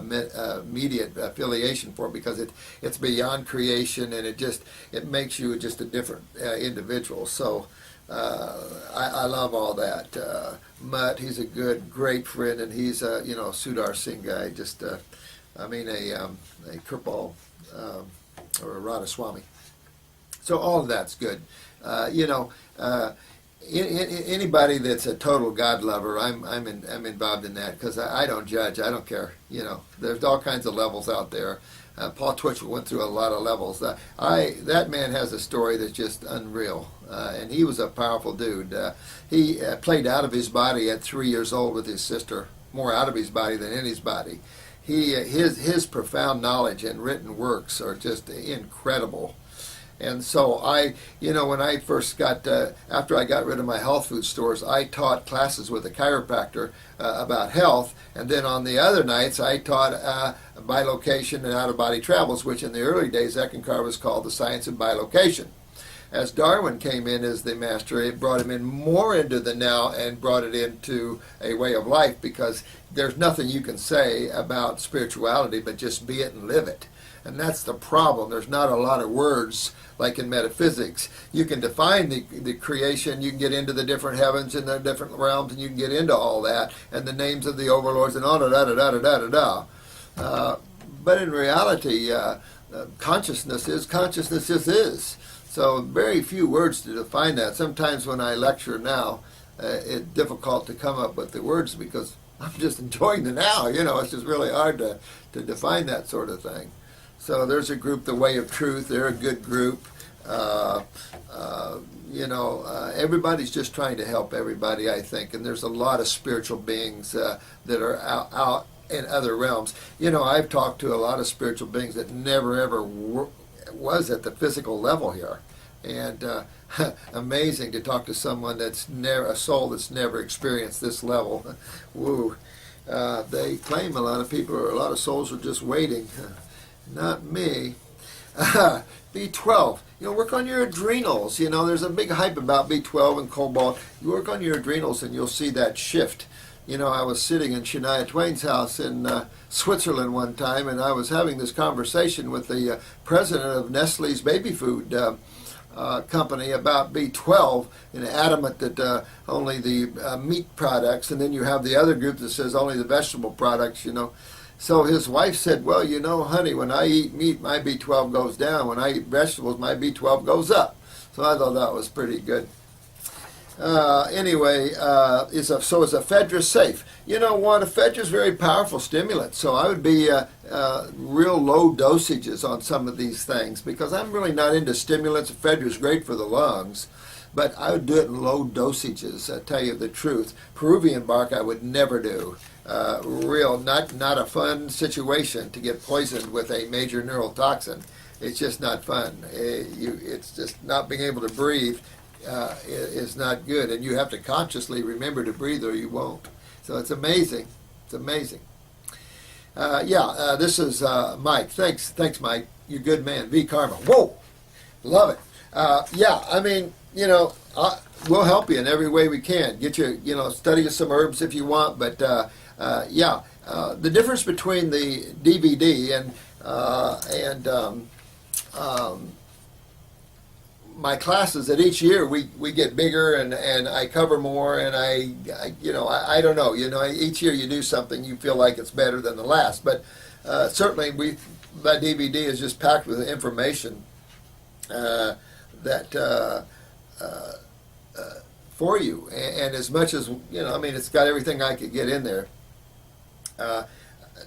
immediate affiliation for, because it's beyond creation, and it makes you just a different individual. So I love all that. Mutt, he's a great friend, and he's Sudar Singh guy. Just a Kirpal. Or a Radhaswami. So all of that's good. Anybody that's a total God lover, I'm involved in that, because I don't judge. I don't care. You know, there's all kinds of levels out there. Paul Twitchell went through a lot of levels. That man has a story that's just unreal, and he was a powerful dude. He played out of his body at 3 years old with his sister, more out of his body than in his body. his profound knowledge and written works are just incredible. And so when I first got, after I got rid of my health food stores, I taught classes with a chiropractor about health. And then on the other nights, I taught bilocation and out-of-body travels, which in the early days, Eckankar was called the science of bilocation. As Darwin came in as the master, it brought him in more into the now and brought it into a way of life, because there's nothing you can say about spirituality but just be it and live it. And that's the problem. There's not a lot of words like in metaphysics. You can define the creation, you can get into the different heavens and the different realms, and you can get into all that, and the names of the overlords and all da-da-da-da-da-da-da. But in reality, consciousness is. So very few words to define that. Sometimes when I lecture now, it's difficult to come up with the words because I'm just enjoying the now. It's just really hard to define that sort of thing. So there's a group, the Way of Truth. They're a good group. Everybody's just trying to help everybody, I think. And there's a lot of spiritual beings that are out in other realms. I've talked to a lot of spiritual beings that never ever was at the physical level here. And amazing to talk to someone that's a soul that's never experienced this level. Woo. They claim a lot of souls are just waiting. Not me. B12. Work on your adrenals. There's a big hype about B12 and cobalt. You work on your adrenals and you'll see that shift. I was sitting in Shania Twain's house in Switzerland one time, and I was having this conversation with the president of Nestle's baby food company about B12, and adamant that only the meat products, and then you have the other group that says only the vegetable products, So his wife said, well, honey, when I eat meat, my B12 goes down. When I eat vegetables, my B12 goes up. So I thought that was pretty good. Anyway, is ephedra safe? Ephedra is very powerful stimulant, so I would be real low dosages on some of these things, because I'm really not into stimulants. Ephedra is great for the lungs, but I would do it in low dosages, I tell you the truth. Peruvian bark I would never do. Not a fun situation to get poisoned with a major neurotoxin. It's just not fun. It's just not being able to breathe is not good, and you have to consciously remember to breathe or you won't. So it's amazing. It's amazing. This is Mike. Thanks, Mike. You're a good man. V Karma. Whoa, love it. We'll help you in every way we can. Get you, study some herbs if you want, but the difference between the DVD and my classes, that each year we get bigger and I cover more, and I don't know, each year you do something, you feel like it's better than the last, but certainly that DVD is just packed with information that for you, and as much as it's got everything I could get in there.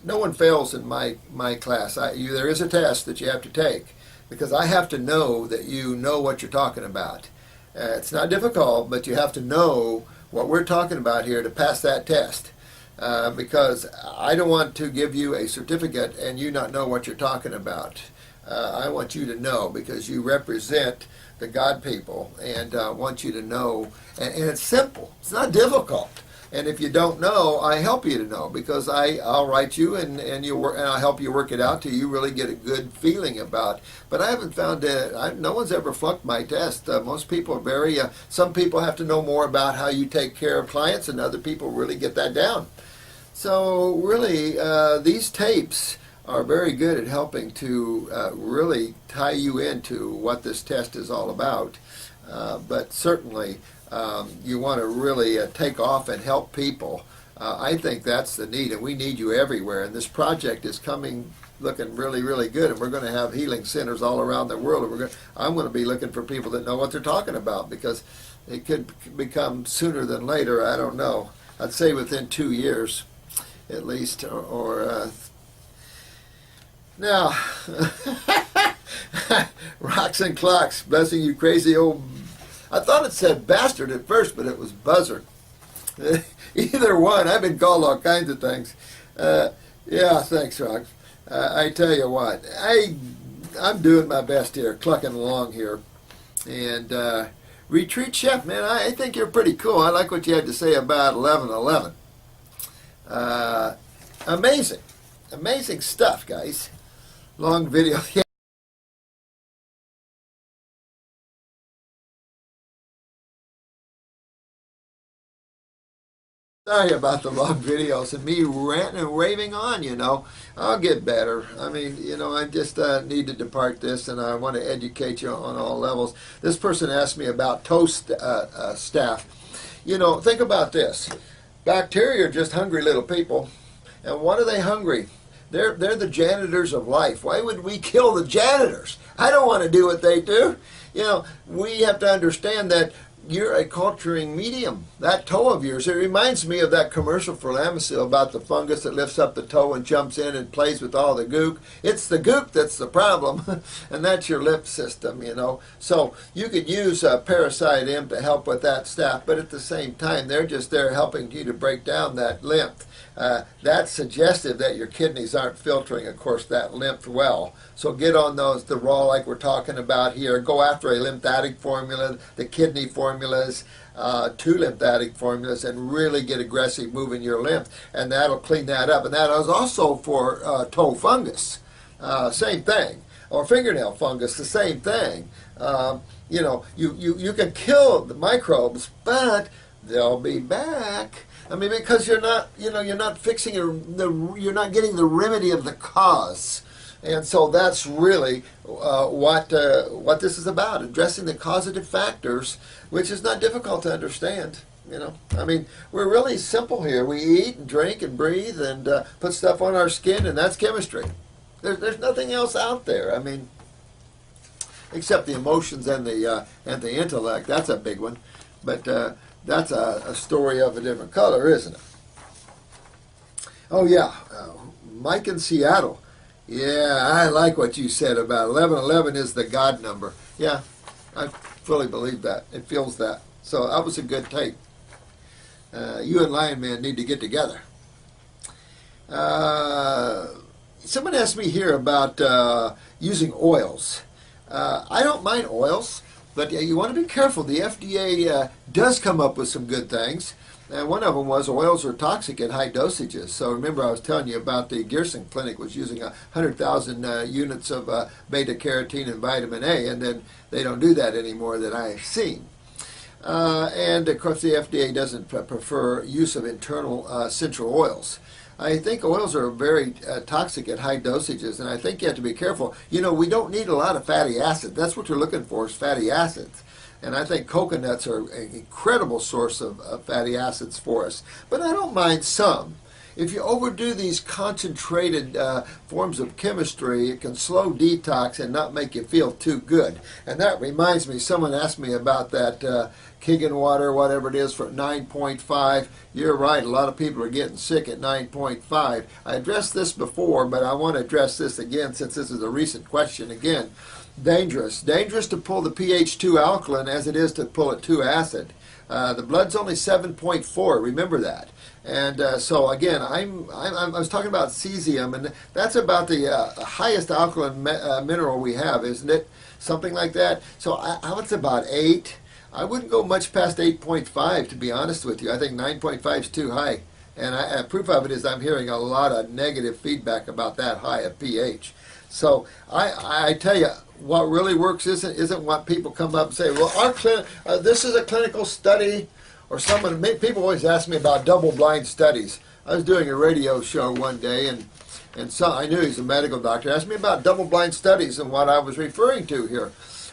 No one fails in my class. There is a test that you have to take, because I have to know that you know what you're talking about. It's not difficult, but you have to know what we're talking about here to pass that test, because I don't want to give you a certificate and you not know what you're talking about. I want you to know, because you represent the God people, and want you to know, and it's simple. It's not difficult. And if you don't know, I help you to know, because I'll write you and I'll help you work it out till you really get a good feeling about. But I haven't found no one's ever flunked my test. Most people are very. Some people have to know more about how you take care of clients, and other people really get that down. So really, these tapes are very good at helping to really tie you into what this test is all about. But certainly, you want to really take off and help people. I think that's the need, and we need you everywhere. And this project is looking really, really good, and we're going to have healing centers all around the world. And I'm going to be looking for people that know what they're talking about, because it could become sooner than later. I don't know. I'd say within 2 years, at least, or now. Rocks and clocks, blessing you, crazy old. I thought it said bastard at first, but it was buzzard. Either one. I've been called all kinds of things. Yeah, thanks, Rock. I tell you what, I'm doing my best here, clucking along here, and Retreat Chef, man, I think you're pretty cool. I like what you had to say about 1111. Uh, amazing, amazing stuff, guys. Long video. Sorry about the long videos and me ranting and raving on, you know. I'll get better. I mean, you know, I just need to depart this and I want to educate you on all levels. This person asked me about toast staff. You know, think about this. Bacteria are just hungry little people. And what are they hungry? They're the janitors of life. Why would we kill the janitors? I don't want to do what they do. You know, we have to understand that you're a culturing medium. That toe of yours, it reminds me of that commercial for Lamisil about the fungus that lifts up the toe and jumps in and plays with all the gook. It's the gook that's the problem, and that's your lymph system, you know. So you could use Parasite M to help with that stuff, but at the same time, they're just there helping you to break down that lymph. That's suggestive that your kidneys aren't filtering, of course, that lymph well. So get on those, the raw like we're talking about here. Go after a lymphatic formula, the kidney formulas, two lymphatic formulas, and really get aggressive moving your lymph, and that'll clean that up. And that is also for toe fungus, same thing, or fingernail fungus, the same thing. You know, you can kill the microbes, but they'll be back. I mean, because you're not, you know, you're not fixing you're not getting the remedy of the cause, and so that's really what this is about: addressing the causative factors, which is not difficult to understand. You know, I mean, we're really simple here. We eat and drink and breathe and put stuff on our skin, and that's chemistry. There's nothing else out there. I mean, except the emotions and the intellect. That's a big one, but. That's a story of a different color, isn't it? Oh, yeah. Mike in Seattle. Yeah, I like what you said about 1111 is the God number. Yeah, I fully believe that. It feels that. So that was a good take. You and Lion Man need to get together. Someone asked me here about using oils. I don't mind oils. But you want to be careful. The FDA does come up with some good things. And one of them was oils are toxic at high dosages. So remember I was telling you about the Gerson Clinic was using 100,000 units of beta-carotene and vitamin A, and then they don't do that anymore that I've seen. And of course the FDA doesn't prefer use of internal essential oils. I think oils are very toxic at high dosages, and I think you have to be careful. You know, we don't need a lot of fatty acids. That's what you're looking for is fatty acids. And I think coconuts are an incredible source of fatty acids for us. But I don't mind some. If you overdo these concentrated forms of chemistry, it can slow detox and not make you feel too good. And that reminds me, someone asked me about that Keegan water, whatever it is, for 9.5. You're right, a lot of people are getting sick at 9.5. I addressed this before, but I want to address this again since this is a recent question again. Dangerous. Dangerous to pull the pH 2 alkaline as it is to pull it 2 acid. The blood's only 7.4, remember that. And so again, I was talking about cesium, and that's about the highest alkaline mineral we have, isn't it? Something like that. So I was about 8. I wouldn't go much past 8.5, to be honest with you. I think 9.5 is too high. And proof of it is I'm hearing a lot of negative feedback about that high of pH. So I tell you, what really works isn't what people come up and say, well, this is a clinical study, or people always ask me about double-blind studies. I was doing a radio show one day, and so I knew he's a medical doctor, asked me about double-blind studies and what I was referring to here.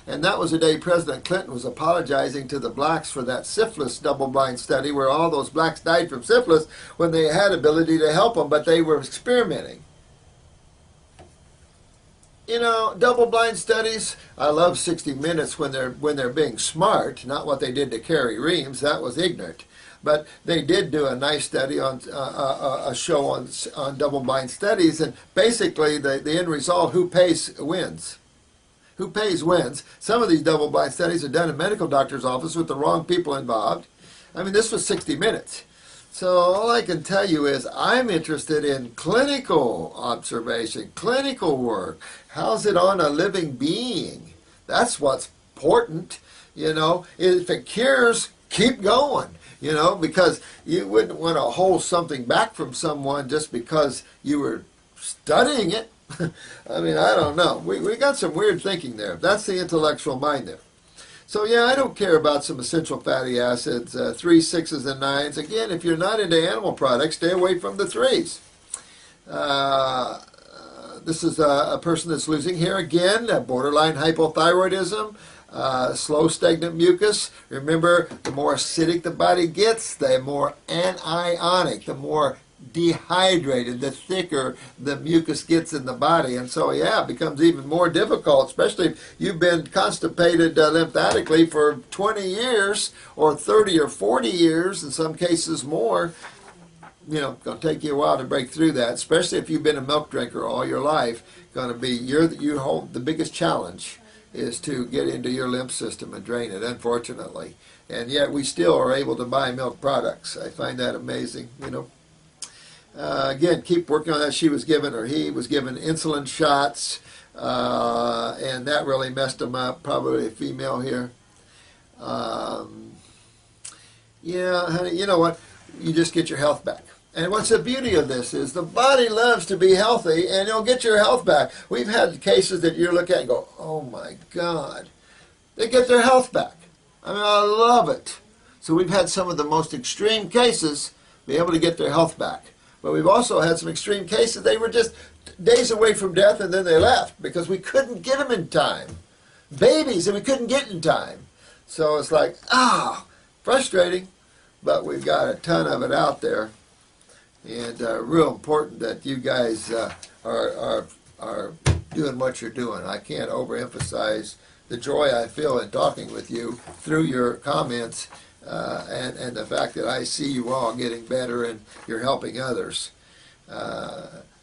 And that was the day President Clinton was apologizing to the blacks for that syphilis double-blind study where all those blacks died from syphilis when they had ability to help them, but they were experimenting. You know, double-blind studies, I love 60 Minutes when they're being smart, not what they did to Carrie Reams. That was ignorant. But they did do a nice study on a show on double-blind studies, and basically the end result, who pays wins. Who pays wins. Some of these double-blind studies are done in medical doctor's office with the wrong people involved. I mean, this was 60 Minutes. So all I can tell you is I'm interested in clinical observation, clinical work. How's it on a living being? That's what's important. You know, if it cures, keep going. You know, because you wouldn't want to hold something back from someone just because you were studying it. I mean, I don't know. We got some weird thinking there. That's the intellectual mind there. So yeah, I don't care about some essential fatty acids, 3s, 6s, and 9s. Again, if you're not into animal products, stay away from the 3s. This is a person that's losing hair again, borderline hypothyroidism, slow stagnant mucus. Remember, the more acidic the body gets, the more anionic, the more dehydrated, the thicker the mucus gets in the body. And so, yeah, it becomes even more difficult, especially if you've been constipated lymphatically for 20 years or 30 or 40 years, in some cases more. You know, it's going to take you a while to break through that, especially if you've been a milk drinker all your life. Going to be the biggest challenge is to get into your lymph system and drain it, unfortunately. And yet we still are able to buy milk products. I find that amazing, you know. Again, keep working on that. He was given insulin shots, and that really messed him up. Probably a female here. Yeah, honey, you know what? You just get your health back. And what's the beauty of this is the body loves to be healthy, and you'll get your health back. We've had cases that you look at and go, oh my God. They get their health back. I mean, I love it. So we've had some of the most extreme cases be able to get their health back. But we've also had some extreme cases. They were just days away from death, and then they left because we couldn't get them in time. Babies that we couldn't get in time. So it's like, frustrating. But we've got a ton of it out there. And real important that you guys are doing what you're doing. I can't overemphasize the joy I feel in talking with you through your comments. And the fact that I see you all getting better and you're helping others.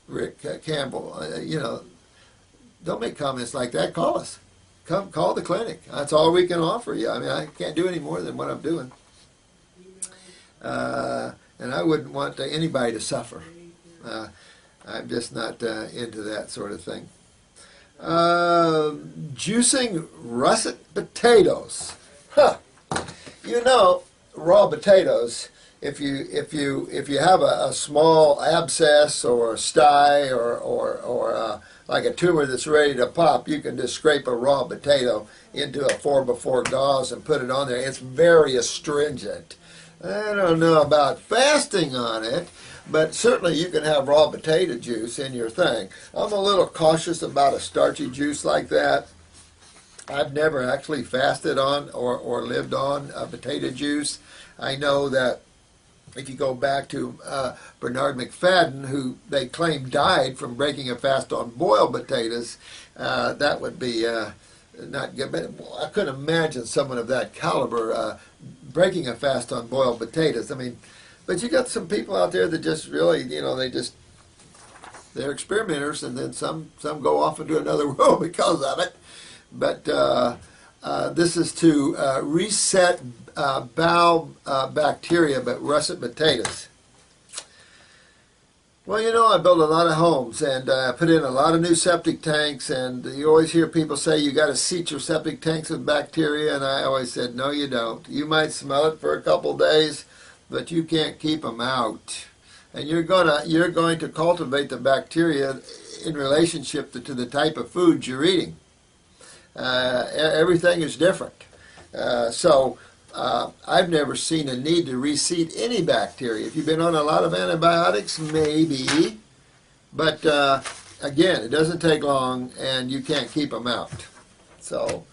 Rick Campbell, you know, don't make comments like that. Call us. Come call the clinic. That's all we can offer you. I mean, I can't do any more than what I'm doing. And I wouldn't want anybody to suffer. I'm just not into that sort of thing. Juicing russet potatoes. Huh. You know, raw potatoes, if you have a small abscess or a sty or like a tumor that's ready to pop, you can just scrape a raw potato into a 4x4 gauze and put it on there. It's very astringent. I don't know about fasting on it, but certainly you can have raw potato juice in your thing. I'm a little cautious about a starchy juice like that. I've never actually fasted on or lived on potato juice. I know that if you go back to Bernard McFadden, who they claim died from breaking a fast on boiled potatoes, that would be not good. But I couldn't imagine someone of that caliber breaking a fast on boiled potatoes. I mean, but you got some people out there that just really, you know, they're experimenters, and then some go off into another world because of it. But this is to reset bowel bacteria, but russet potatoes. Well, you know, I built a lot of homes, and I put in a lot of new septic tanks, and you always hear people say you got to seat your septic tanks with bacteria, and I always said, no, you don't. You might smell it for a couple days, but you can't keep them out. And you're going to cultivate the bacteria in relationship to the type of food you're eating. Everything is different. So I've never seen a need to reseed any bacteria. If you've been on a lot of antibiotics, maybe. But again, it doesn't take long, and you can't keep them out. So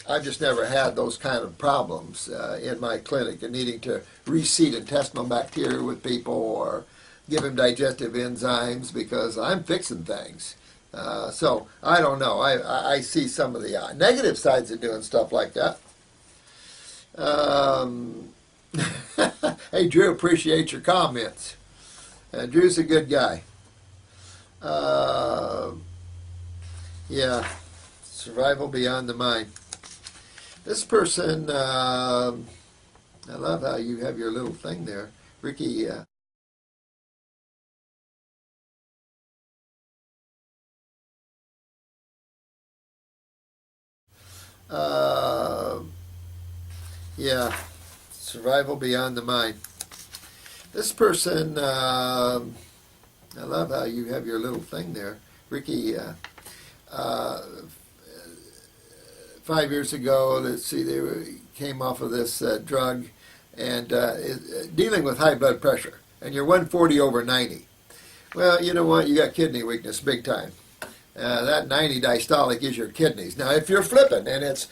I've just never had those kind of problems in my clinic and needing to reseed intestinal bacteria with people or give them digestive enzymes because I'm fixing things. So I don't know. I see some of the negative sides of doing stuff like that. Hey, Drew, appreciate your comments. Drew's a good guy. Yeah, survival beyond the mind. This person I love how you have your little thing there. Ricky, uh, yeah, survival beyond the mind. This person, I love how you have your little thing there. Ricky, uh, 5 years ago, let's see, came off of this drug and dealing with high blood pressure, and you're 140 over 90. Well, you know what? You got kidney weakness big time. That 90 diastolic is your kidneys. Now, if you're flipping and it's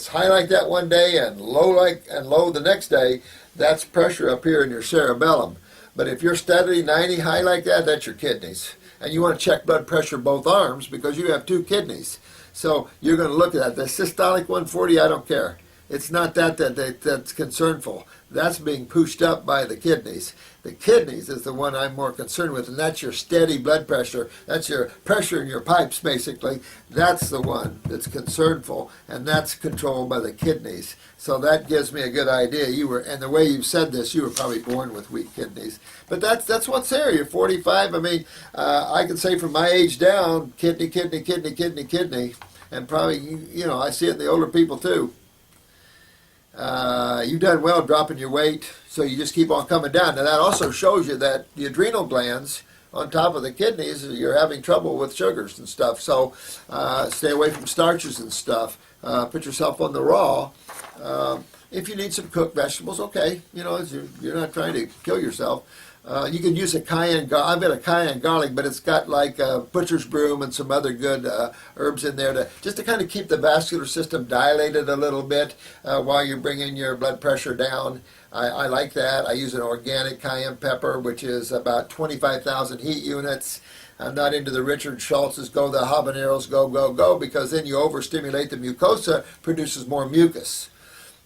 high like that one day and low the next day, that's pressure up here in your cerebellum. But if you're steadily 90 high like that, that's your kidneys. And you want to check blood pressure both arms because you have two kidneys. So you're going to look at that. The systolic 140, I don't care. It's not that's concernful. That's being pushed up by the kidneys. The kidneys is the one I'm more concerned with, and that's your steady blood pressure. That's your pressure in your pipes, basically. That's the one that's concernful, and that's controlled by the kidneys. So that gives me a good idea. And the way you've said this, you were probably born with weak kidneys. But that's what's there. You're 45. I mean, I can say from my age down, kidney, kidney, kidney, kidney, kidney, and probably I see it in the older people too. You've done well dropping your weight, so you just keep on coming down. Now that also shows you that the adrenal glands on top of the kidneys, you're having trouble with sugars and stuff. So stay away from starches and stuff. Put yourself on the raw. If you need some cooked vegetables, okay. You're not trying to kill yourself. You can use a cayenne garlic. I've got a cayenne garlic, but it's got like butcher's broom and some other good herbs in there to kind of keep the vascular system dilated a little bit while you're bringing your blood pressure down. I like that. I use an organic cayenne pepper, which is about 25,000 heat units. I'm not into the Richard Schultz's the habaneros, go, because then you overstimulate the mucosa, produces more mucus.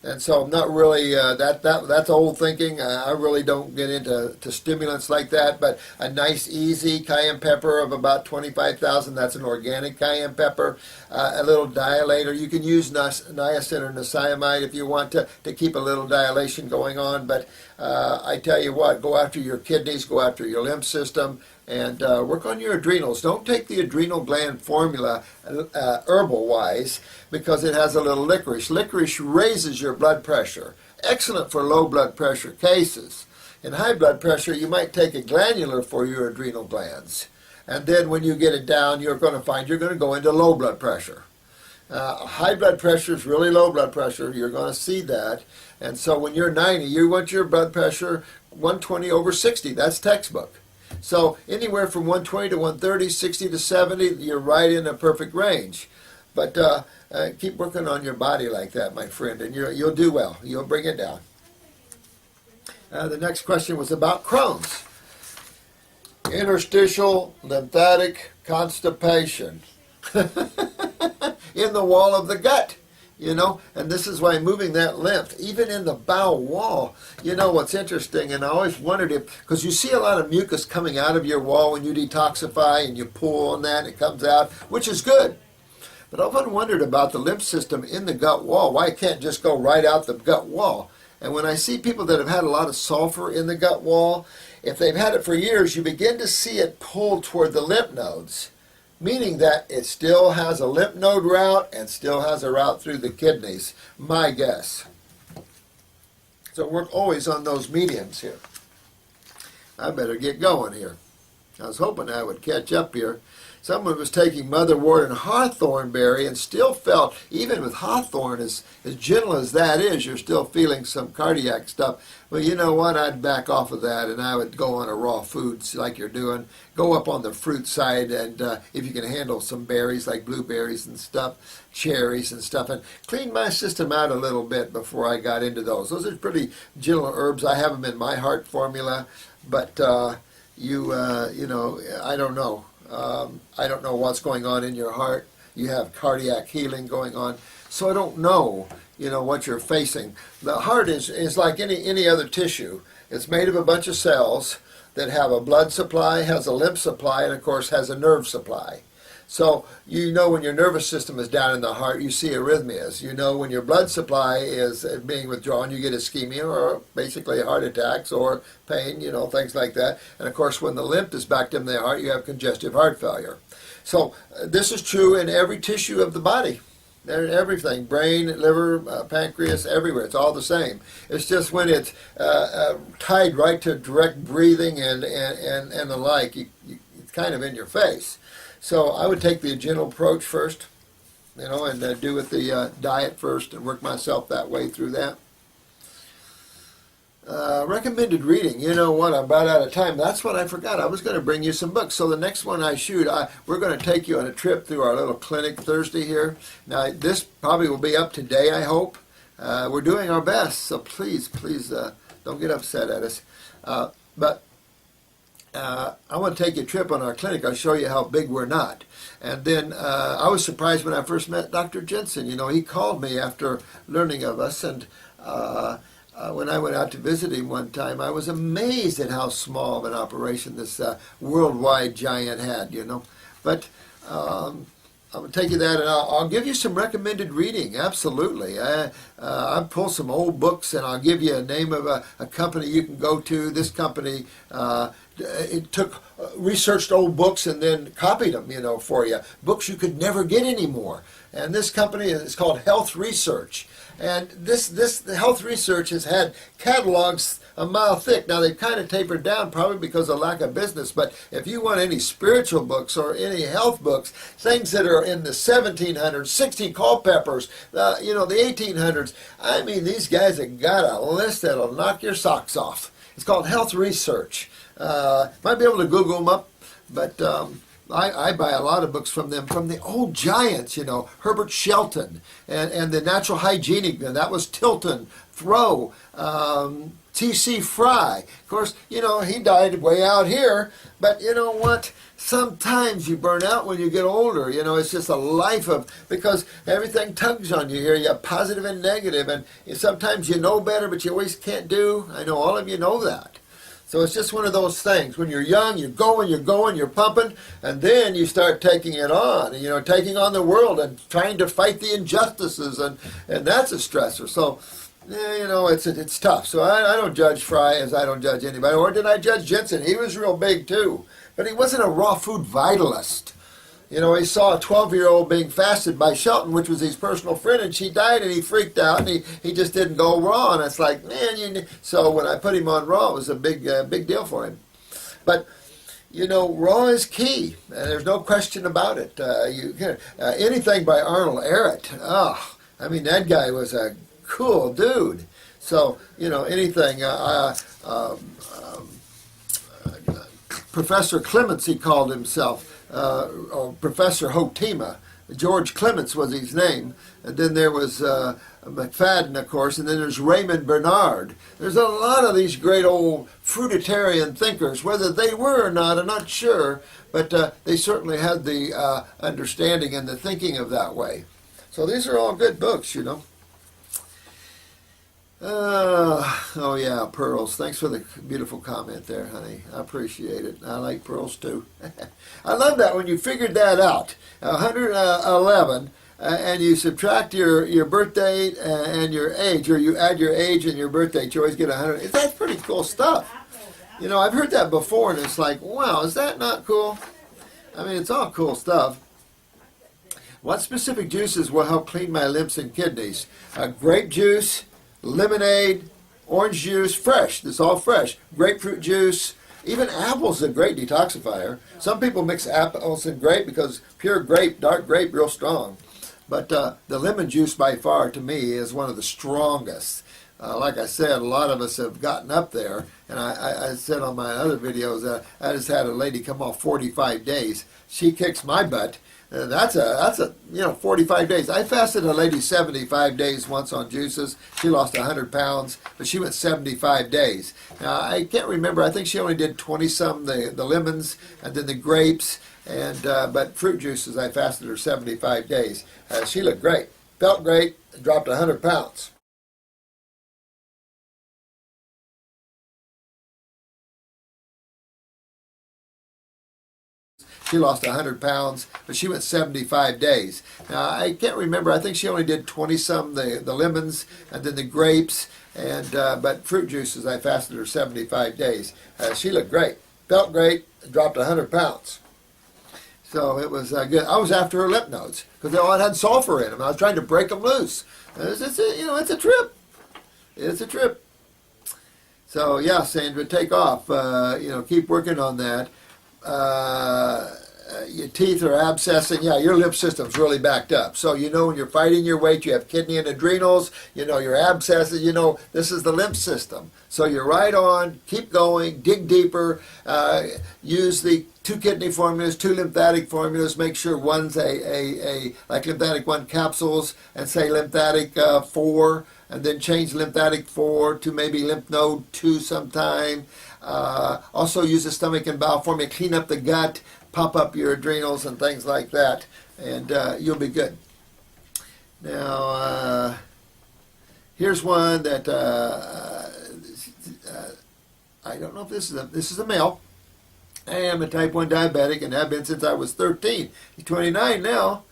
And so I'm not really, that's old thinking. I really don't get into stimulants like that, but a nice, easy cayenne pepper of about 25,000, that's an organic cayenne pepper. A little dilator. You can use niacin or niacinamide if you want to keep a little dilation going on, but I tell you what, go after your kidneys, go after your lymph system, and work on your adrenals. Don't take the adrenal gland formula herbal-wise because it has a little licorice. Licorice raises your blood pressure. Excellent for low blood pressure cases. In high blood pressure, you might take a glandular for your adrenal glands. And then when you get it down, you're going to find you're going to go into low blood pressure. High blood pressure is really low blood pressure. You're going to see that. And so when you're 90, you want your blood pressure 120 over 60. That's textbook. So anywhere from 120 to 130, 60 to 70, you're right in a perfect range. But keep working on your body like that, my friend, and you'll do well. You'll bring it down. The next question was about Crohn's. Interstitial lymphatic constipation in the wall of the gut. And this is why moving that lymph, even in the bowel wall, what's interesting, and I always wondered because you see a lot of mucus coming out of your wall when you detoxify and you pull on that and it comes out, which is good. But I've often wondered about the lymph system in the gut wall, why it can't just go right out the gut wall. And when I see people that have had a lot of sulfur in the gut wall, if they've had it for years, you begin to see it pull toward the lymph nodes, meaning that it still has a lymph node route and still has a route through the kidneys, my guess. So work always on those mediums here. I better get going here. I was hoping I would catch up here. Someone was taking motherwort and hawthorn berry and still felt, even with hawthorn, as gentle as that is, you're still feeling some cardiac stuff. Well, you know what? I'd back off of that and I would go on a raw foods like you're doing. Go up on the fruit side, and if you can handle some berries like blueberries and stuff, cherries and stuff, and clean my system out a little bit before I got into those. Those are pretty gentle herbs. I have them in my heart formula, but I don't know. I don't know what's going on in your heart. You have cardiac healing going on. So I don't know, what you're facing. The heart is like any other tissue. It's made of a bunch of cells that have a blood supply, has a lymph supply, and of course has a nerve supply. So you know when your nervous system is down in the heart, you see arrhythmias. You know when your blood supply is being withdrawn, you get ischemia or basically heart attacks or pain, things like that. And of course, when the lymph is backed in the heart, you have congestive heart failure. So this is true in every tissue of the body. Everything, brain, liver, pancreas, everywhere. It's all the same. It's just when it's tied right to direct breathing and the like, it's kind of in your face. So I would take the gentle approach first, and do with the diet first and work myself that way through that. Recommended reading. You know what? I'm about out of time. That's what I forgot. I was going to bring you some books. So the next one I shoot, we're going to take you on a trip through our little clinic Thursday here. Now, this probably will be up today, I hope. We're doing our best, so please don't get upset at us. But I want to take you a trip on our clinic. I'll show you how big we're not. And then I was surprised when I first met Dr. Jensen. He called me after learning of us, and when I went out to visit him one time, I was amazed at how small of an operation this worldwide giant had, But I'm going to take you that, and I'll give you some recommended reading, absolutely. I'll pull some old books, and I'll give you a name of a company you can go to. This company, it took researched old books and then copied them, for you. Books you could never get anymore. And this company is called Health Research. And the Health Research has had catalogs a mile thick. Now they've kind of tapered down probably because of lack of business, but if you want any spiritual books or any health books, things that are in the 1700s, 60 Culpepers, the 1800s, I mean, these guys have got a list that'll knock your socks off. It's called Health Research. Might be able to Google them up, but I buy a lot of books from them, from the old giants, Herbert Shelton, and the Natural Hygienic, that was Tilton, Thoreau, T.C. Fry. Of course, he died way out here, but you know what? Sometimes you burn out when you get older. It's just a life because everything tugs on you here. You have positive and negative, and sometimes you know better, but you always can't do. I know all of you know that. So it's just one of those things. When you're young, you're going, you're pumping, and then you start taking it on, taking on the world and trying to fight the injustices, and that's a stressor. So, it's tough. So I don't judge Fry as I don't judge anybody. Or did I judge Jensen? He was real big too. But he wasn't a raw food vitalist. He saw a 12-year-old being fasted by Shelton, which was his personal friend, and she died, and he freaked out, and he just didn't go raw. And it's like, man, so when I put him on raw, it was a big deal for him. But, raw is key, and there's no question about it. Anything by Arnold Ehret, that guy was a cool dude. So, anything, Professor Clements, he called himself. Or Professor Hotima. George Clements was his name. And then there was McFadden, of course, and then there's Raymond Bernard. There's a lot of these great old fruitarian thinkers. Whether they were or not, I'm not sure, but they certainly had the understanding and the thinking of that way. So these are all good books, Oh yeah, pearls. Thanks for the beautiful comment there, honey. I appreciate it. I like pearls too. I love that when you figured that out. 111, and you subtract your birth date and your age, or you add your age and your birth date, you always get 100. That's pretty cool stuff. I've heard that before, and it's like, wow, is that not cool? I mean, it's all cool stuff. What specific juices will help clean my limbs and kidneys? Grape juice, lemonade, orange juice, fresh. It's all fresh. Grapefruit juice. Even apple's a great detoxifier. Some people mix apples and grape because pure grape, dark grape, real strong. But the lemon juice by far, to me, is one of the strongest. Like I said, a lot of us have gotten up there. And I said on my other videos, I just had a lady come off 45 days. She kicks my butt. That's a 45 days. I fasted a lady 75 days once on juices. She lost 100 pounds, but she went 75 days. Now, I can't remember. I think she only did 20-some, the lemons, and then the grapes, and but fruit juices, I fasted her 75 days. She looked great, felt great, and dropped 100 pounds. She lost 100 pounds, but she went 75 days. Now, I can't remember. I think she only did 20-some, the lemons and then the grapes. And but fruit juices, I fasted her 75 days. She looked great, felt great, dropped 100 pounds. So it was good. I was after her lymph nodes because they all had sulfur in them. I was trying to break them loose. It's a trip. It's a trip. So yeah, Sandra, take off. Keep working on that. Your teeth are abscessing. Yeah, your lymph system's really backed up. So when you're fighting your weight, you have kidney and adrenals. Your abscesses. This is the lymph system. So you're right on. Keep going. Dig deeper. Use the 2 kidney formulas, 2 lymphatic formulas. Make sure one's a like lymphatic 1 capsules, and say lymphatic 4, and then change lymphatic 4 to maybe lymph node 2 sometime. Also use the stomach and bowel formula. Clean up the gut. Pop up your adrenals and things like that, and you'll be good. Now, here's one that I don't know if this is a male. I am a type 1 diabetic and have been since I was 13. He's 29 now.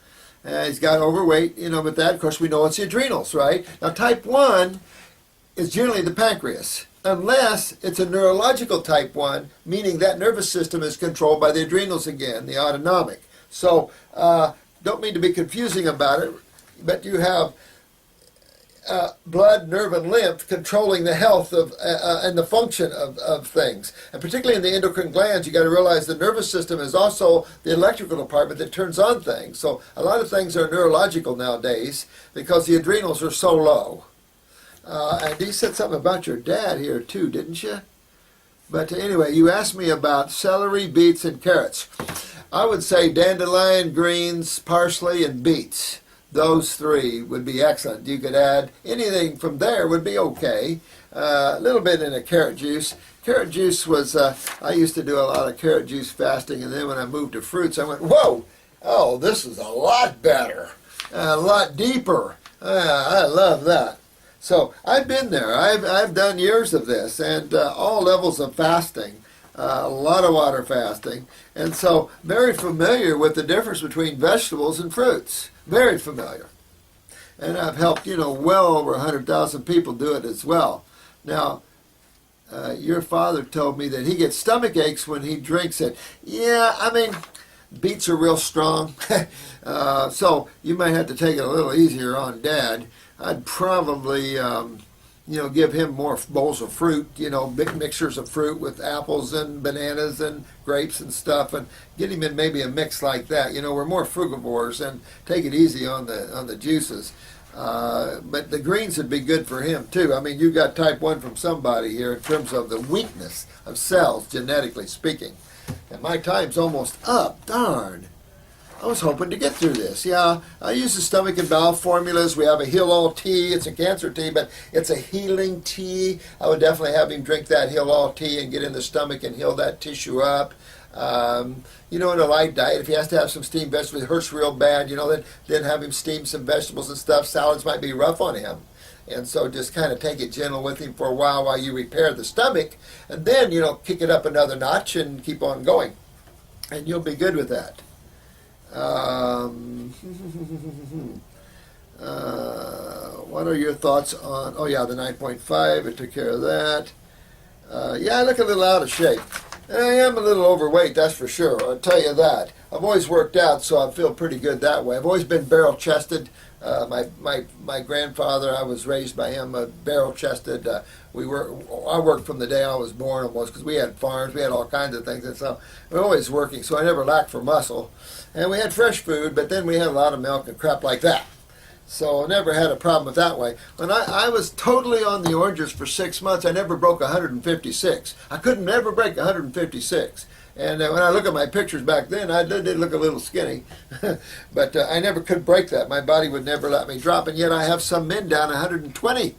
He's got overweight, but that, of course, we know it's the adrenals, right? Now, type 1 is generally the pancreas, unless it's a neurological type 1, meaning that nervous system is controlled by the adrenals again, the autonomic. So, don't mean to be confusing about it, but you have blood, nerve, and lymph controlling the health of and the function of things. And particularly in the endocrine glands, you got to realize the nervous system is also the electrical department that turns on things. So a lot of things are neurological nowadays because the adrenals are so low. And he said something about your dad here too, didn't you? But anyway, you asked me about celery, beets, and carrots. I would say dandelion, greens, parsley, and beets. Those 3 would be excellent. You could add anything from there would be okay. A little bit in a carrot juice. Carrot juice was, I used to do a lot of carrot juice fasting, and then when I moved to fruits, I went, whoa, oh, this is a lot better, a lot deeper. I love that. So I've been there. I've done years of this, and all levels of fasting. A lot of water fasting, and so very familiar with the difference between vegetables and fruits. Very familiar. And I've helped, well over 100,000 people do it as well. Now, your father told me that he gets stomach aches when he drinks it. Yeah, I mean, beets are real strong, so you might have to take it a little easier on Dad. I'd probably give him more bowls of fruit, big mixtures of fruit with apples and bananas and grapes and stuff, and get him in maybe a mix like that. We're more frugivores, and take it easy on the juices. But the greens would be good for him too. I mean, you got type 1 from somebody here in terms of the weakness of cells, genetically speaking. And my time's almost up. Darn. I was hoping to get through this. Yeah, I use the stomach and bowel formulas. We have a heal all tea. It's a cancer tea, but it's a healing tea. I would definitely have him drink that heal all tea and get in the stomach and heal that tissue up. In a light diet, if he has to have some steamed vegetables, it hurts real bad, then have him steam some vegetables and stuff. Salads might be rough on him. And so just kind of take it gentle with him for a while you repair the stomach. And then, kick it up another notch and keep on going. And you'll be good with that. What are your thoughts on, the 9.5, I took care of that. I look a little out of shape. I am a little overweight, that's for sure, I'll tell you that. I've always worked out, so I feel pretty good that way. I've always been barrel-chested. My grandfather, I was raised by him, barrel-chested. I worked from the day I was born almost, because we had farms, we had all kinds of things, and so we're always working, so I never lacked for muscle. And we had fresh food, but then we had a lot of milk and crap like that. So I never had a problem with that way. When I was totally on the oranges for 6 months, I never broke 156. I couldn't never break 156. And when I look at my pictures back then, I did look a little skinny. But I never could break that. My body would never let me drop. And yet I have some men down 120.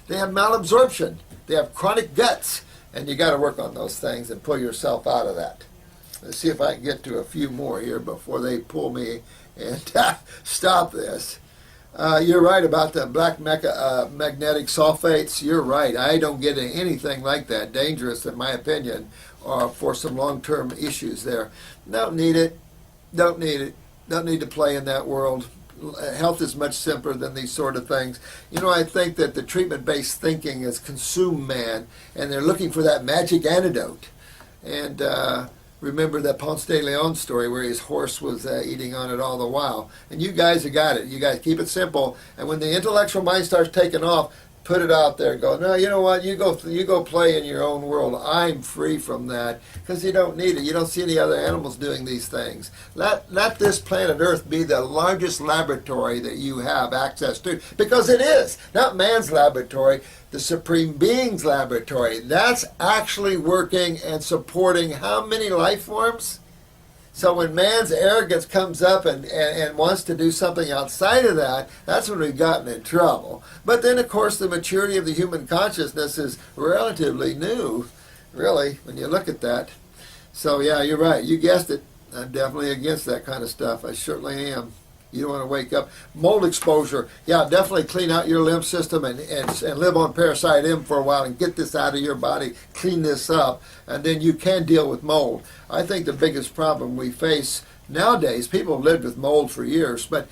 They have malabsorption. They have chronic guts. And you got to work on those things and pull yourself out of that. Let's see if I can get to a few more here before they pull me and stop this. You're right about the black magnetic sulfates. You're right. I don't get anything like that. Dangerous, in my opinion. for some long-term issues there. Don't need it. Don't need it. Don't need to play in that world. Health is much simpler than these sort of things. You know, I think that the treatment-based thinking has consumed man, and they're looking for that magic antidote. And remember that Ponce de Leon story where his horse was eating on it all the while. And you guys have got it. You guys keep it simple. And when the intellectual mind starts taking off, put it out there. Go, no, you know what? You go play in your own world. I'm free from that, because you don't need it. You don't see any other animals doing these things. Let this planet Earth be the largest laboratory that you have access to, because it is. Not man's laboratory, the Supreme Being's laboratory. That's actually working and supporting how many life forms? So when man's arrogance comes up and wants to do something outside of that, that's when we've gotten in trouble. But then, of course, the maturity of the human consciousness is relatively new, really, when you look at that. So, yeah, you're right. You guessed it. I'm definitely against that kind of stuff. I certainly am. You don't want to wake up. Mold exposure. Yeah, definitely clean out your lymph system and live on Parasite M for a while and get this out of your body. Clean this up. And then you can deal with mold. I think the biggest problem we face nowadays, people have lived with mold for years, but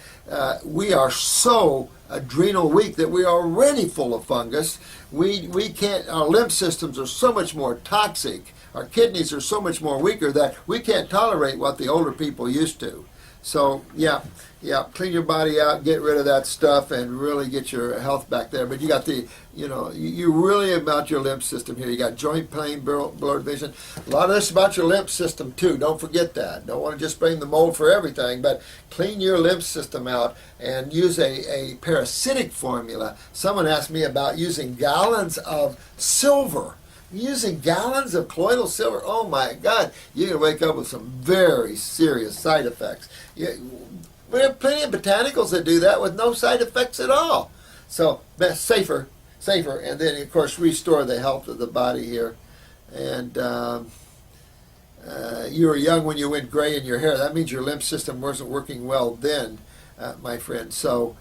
we are so adrenal weak that we are already full of fungus. We can't, our lymph systems are so much more toxic. Our kidneys are so much more weaker that we can't tolerate what the older people used to. So, yeah, clean your body out, get rid of that stuff, and really get your health back there. But you got you really about your lymph system here. You got joint pain, blurred vision. A lot of this about your lymph system, too. Don't forget that. Don't want to just blame the mold for everything, but clean your lymph system out and use a parasitic formula. Someone asked me about using gallons of silver. Using gallons of colloidal silver, oh my God, you're going to wake up with some very serious side effects. We have plenty of botanicals that do that with no side effects at all. So, best, safer, and then, of course, restore the health of the body here. And you were young when you went gray in your hair. That means your lymph system wasn't working well then, my friend. So,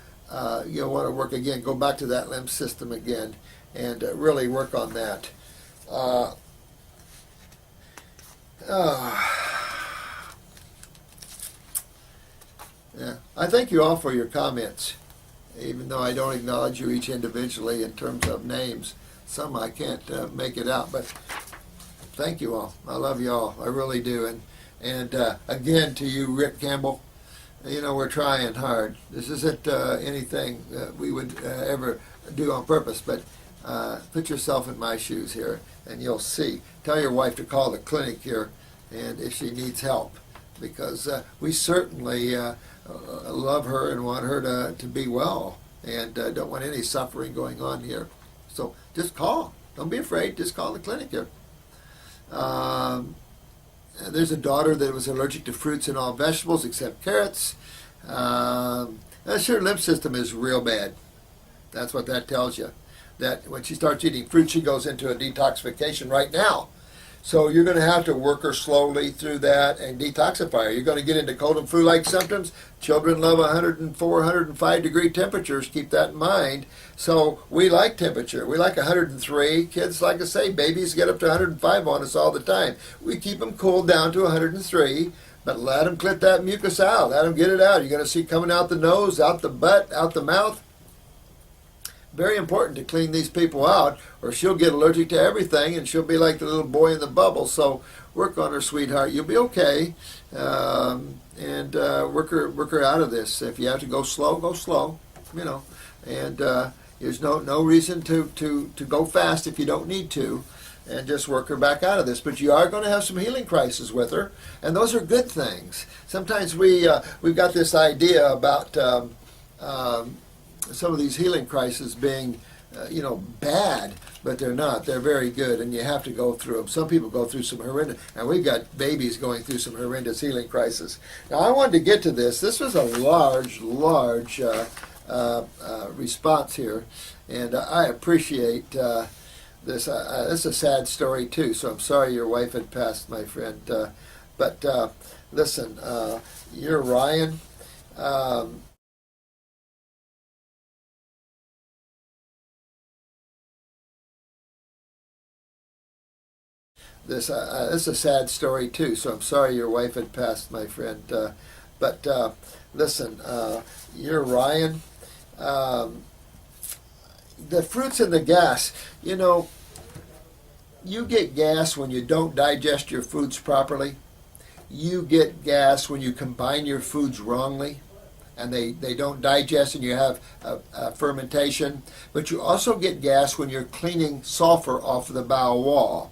you'll want to work again. Go back to that lymph system again and really work on that. Yeah, I thank you all for your comments, even though I don't acknowledge you each individually in terms of names. Some I can't make it out, but thank you all. I love you all. I really do. And again, to you, Rick Campbell, you know, we're trying hard. This isn't anything we would ever do on purpose, but put yourself in my shoes here, and you'll see. Tell your wife to call the clinic here, and if she needs help, because we certainly love her and want her to be well, and don't want any suffering going on here. So just call. Don't be afraid. Just call the clinic here. There's a daughter that was allergic to fruits and all vegetables except carrots. Her lymph system is real bad. That's what that tells you. That when she starts eating fruit, she goes into a detoxification right now. So you're going to have to work her slowly through that and detoxify her. You're going to get into cold and flu-like symptoms. Children love 104, 105 degree temperatures. Keep that in mind. So we like temperature. We like 103. Kids, like I say, babies get up to 105 on us all the time. We keep them cooled down to 103, but let them clit that mucus out. Let them get it out. You're going to see coming out the nose, out the butt, out the mouth. Very important to clean these people out, or she'll get allergic to everything, and she'll be like the little boy in the bubble. So work on her, sweetheart. You'll be okay, and work her out of this. If you have to go slow, go slow. You know, and there's no reason to go fast if you don't need to, and just work her back out of this. But you are going to have some healing crises with her, and those are good things. Sometimes we've got this idea about some of these healing crises being, bad, but they're not. They're very good, and you have to go through them. Some people go through some horrendous, and we've got babies going through some horrendous healing crises. Now, I wanted to get to this. This was a large response here, and I appreciate this. This is a sad story, too, so I'm sorry your wife had passed, my friend. But listen, you're Ryan. this. This is a sad story too. So I'm sorry your wife had passed, my friend. But listen, you're Ryan. The fruits and the gas. You know, you get gas when you don't digest your foods properly. You get gas when you combine your foods wrongly and they don't digest and you have fermentation. But you also get gas when you're cleaning sulfur off of the bowel wall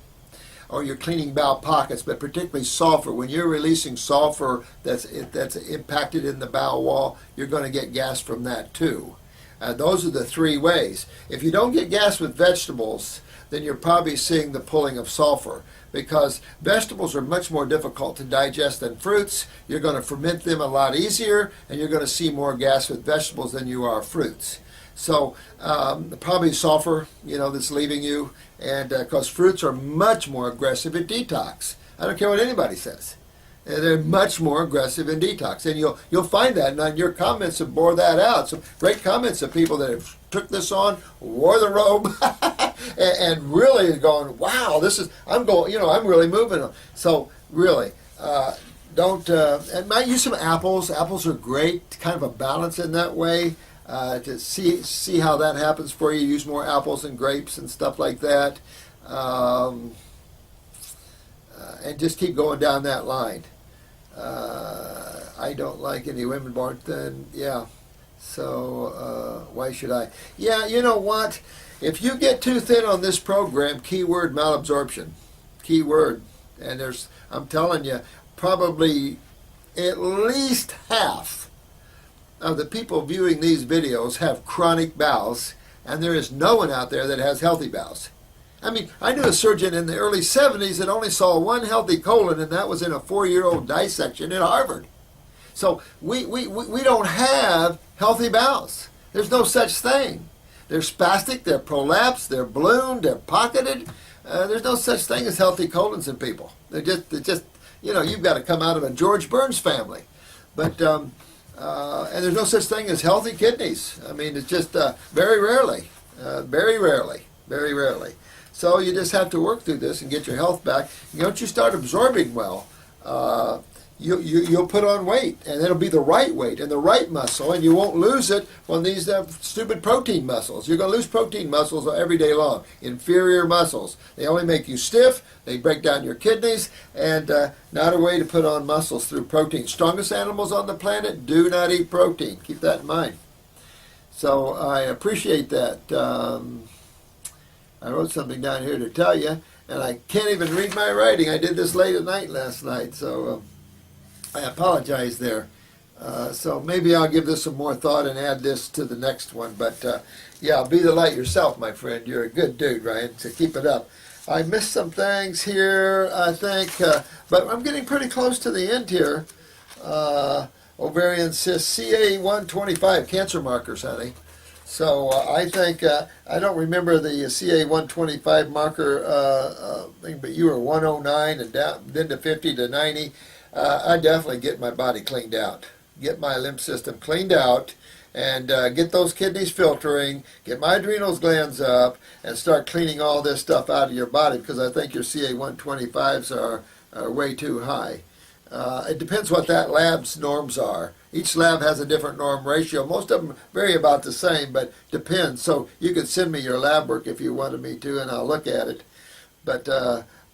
or you're cleaning bowel pockets, but particularly sulfur. When you're releasing sulfur that's impacted in the bowel wall, you're going to get gas from that too. Those are the three ways. If you don't get gas with vegetables, then you're probably seeing the pulling of sulfur, because vegetables are much more difficult to digest than fruits. You're going to ferment them a lot easier, and you're going to see more gas with vegetables than you are fruits. So probably sulfur, that's leaving you, and because fruits are much more aggressive in detox. I don't care what anybody says. They're much more aggressive in detox, and you'll find that, and your comments have bore that out. Some great comments of people that have took this on, wore the robe, and really going, wow, I'm really moving. So really, and might use some apples. Apples are great, kind of a balance in that way. To see how that happens for you. Use more apples and grapes and stuff like that. And just keep going down that line. I don't like any women born thin. Yeah. So why should I? Yeah, you know what? If you get too thin on this program, keyword malabsorption. Keyword. And I'm telling you, probably at least half of the people viewing these videos have chronic bowels, and there is no one out there that has healthy bowels. I mean, I knew a surgeon in the early 70s that only saw one healthy colon, and that was in a 4-year-old dissection at Harvard. So we don't have healthy bowels. There's no such thing. They're spastic, they're prolapsed, they're ballooned, they're pocketed. There's no such thing as healthy colons in people. They're just you've got to come out of a George Burns family. But and there's no such thing as healthy kidneys. I mean, it's just very rarely. So you just have to work through this and get your health back. Once you start absorbing well, you'll put on weight, and it'll be the right weight and the right muscle, and you won't lose it on these stupid protein muscles. You're going to lose protein muscles every day long. Inferior muscles. They only make you stiff. They break down your kidneys, and not a way to put on muscles through protein. Strongest animals on the planet do not eat protein. Keep that in mind. So I appreciate that. I wrote something down here to tell you, and I can't even read my writing. I did this late at night last night, so I apologize there. So maybe I'll give this some more thought and add this to the next one. But yeah, be the light yourself, my friend. You're a good dude, Ryan, so keep it up. I missed some things here, I think, but I'm getting pretty close to the end here. Ovarian cyst, CA125, cancer markers, honey. So I think, I don't remember the CA125 marker thing, but you were 109 and down, then to 50 to 90. I definitely get my body cleaned out, get my lymph system cleaned out, and get those kidneys filtering, get my adrenal glands up, and start cleaning all this stuff out of your body, because I think your CA125s are way too high. It depends what that lab's norms are. Each lab has a different norm ratio. Most of them vary about the same, but depends. So you could send me your lab work if you wanted me to, and I'll look at it. But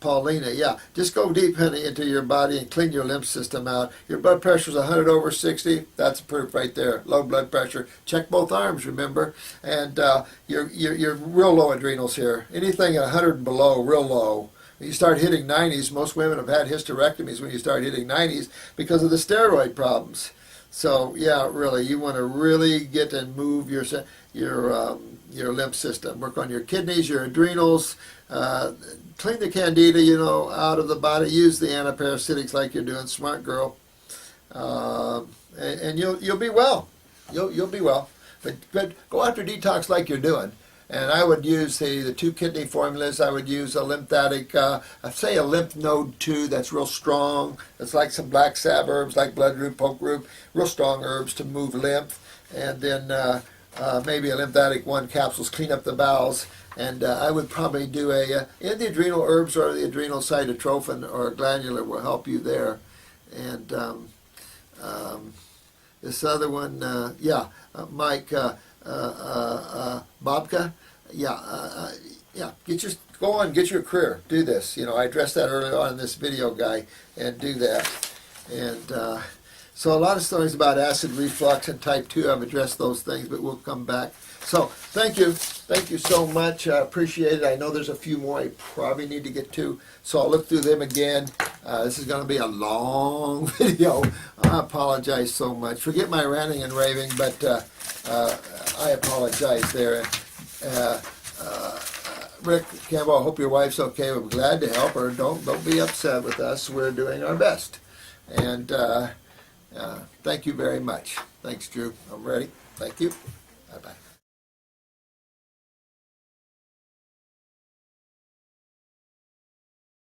Paulina, yeah, just go deep, honey, into your body and clean your lymph system out. Your blood pressure is 100/60. That's proof right there. Low blood pressure. Check both arms, remember. And you're real low adrenals here. Anything at 100 and below, real low. When you start hitting 90s, most women have had hysterectomies when you start hitting 90s because of the steroid problems. So yeah, really, you want to really get and move your lymph system. Work on your kidneys, your adrenals. Clean the candida, out of the body. Use the antiparasitics like you're doing, smart girl. And you'll be well. You'll be well. But go after detox like you're doing. And I would use the 2 kidney formulas. I would use a lymphatic, say a lymph node 2 that's real strong. It's like some black salve herbs, like bloodroot, poke root, real strong herbs to move lymph. And then maybe a lymphatic 1 capsules, clean up the bowels. And I would probably do either the adrenal herbs or the adrenal cytotrophin or glandular will help you there. And this other one, Mike Bobka, get your career, do this. I addressed that earlier on in this video, guy, and do that. And so a lot of stories about acid reflux and type 2, I've addressed those things, but we'll come back. So thank you so much. I appreciate it. I know there's a few more I probably need to get to, so I'll look through them again. This is going to be a long video. I apologize so much. Forget my ranting and raving, but I apologize there. Rick Campbell, I hope your wife's okay. We're glad to help her. Don't be upset with us. We're doing our best. And thank you very much. Thanks, Drew. I'm ready. Thank you.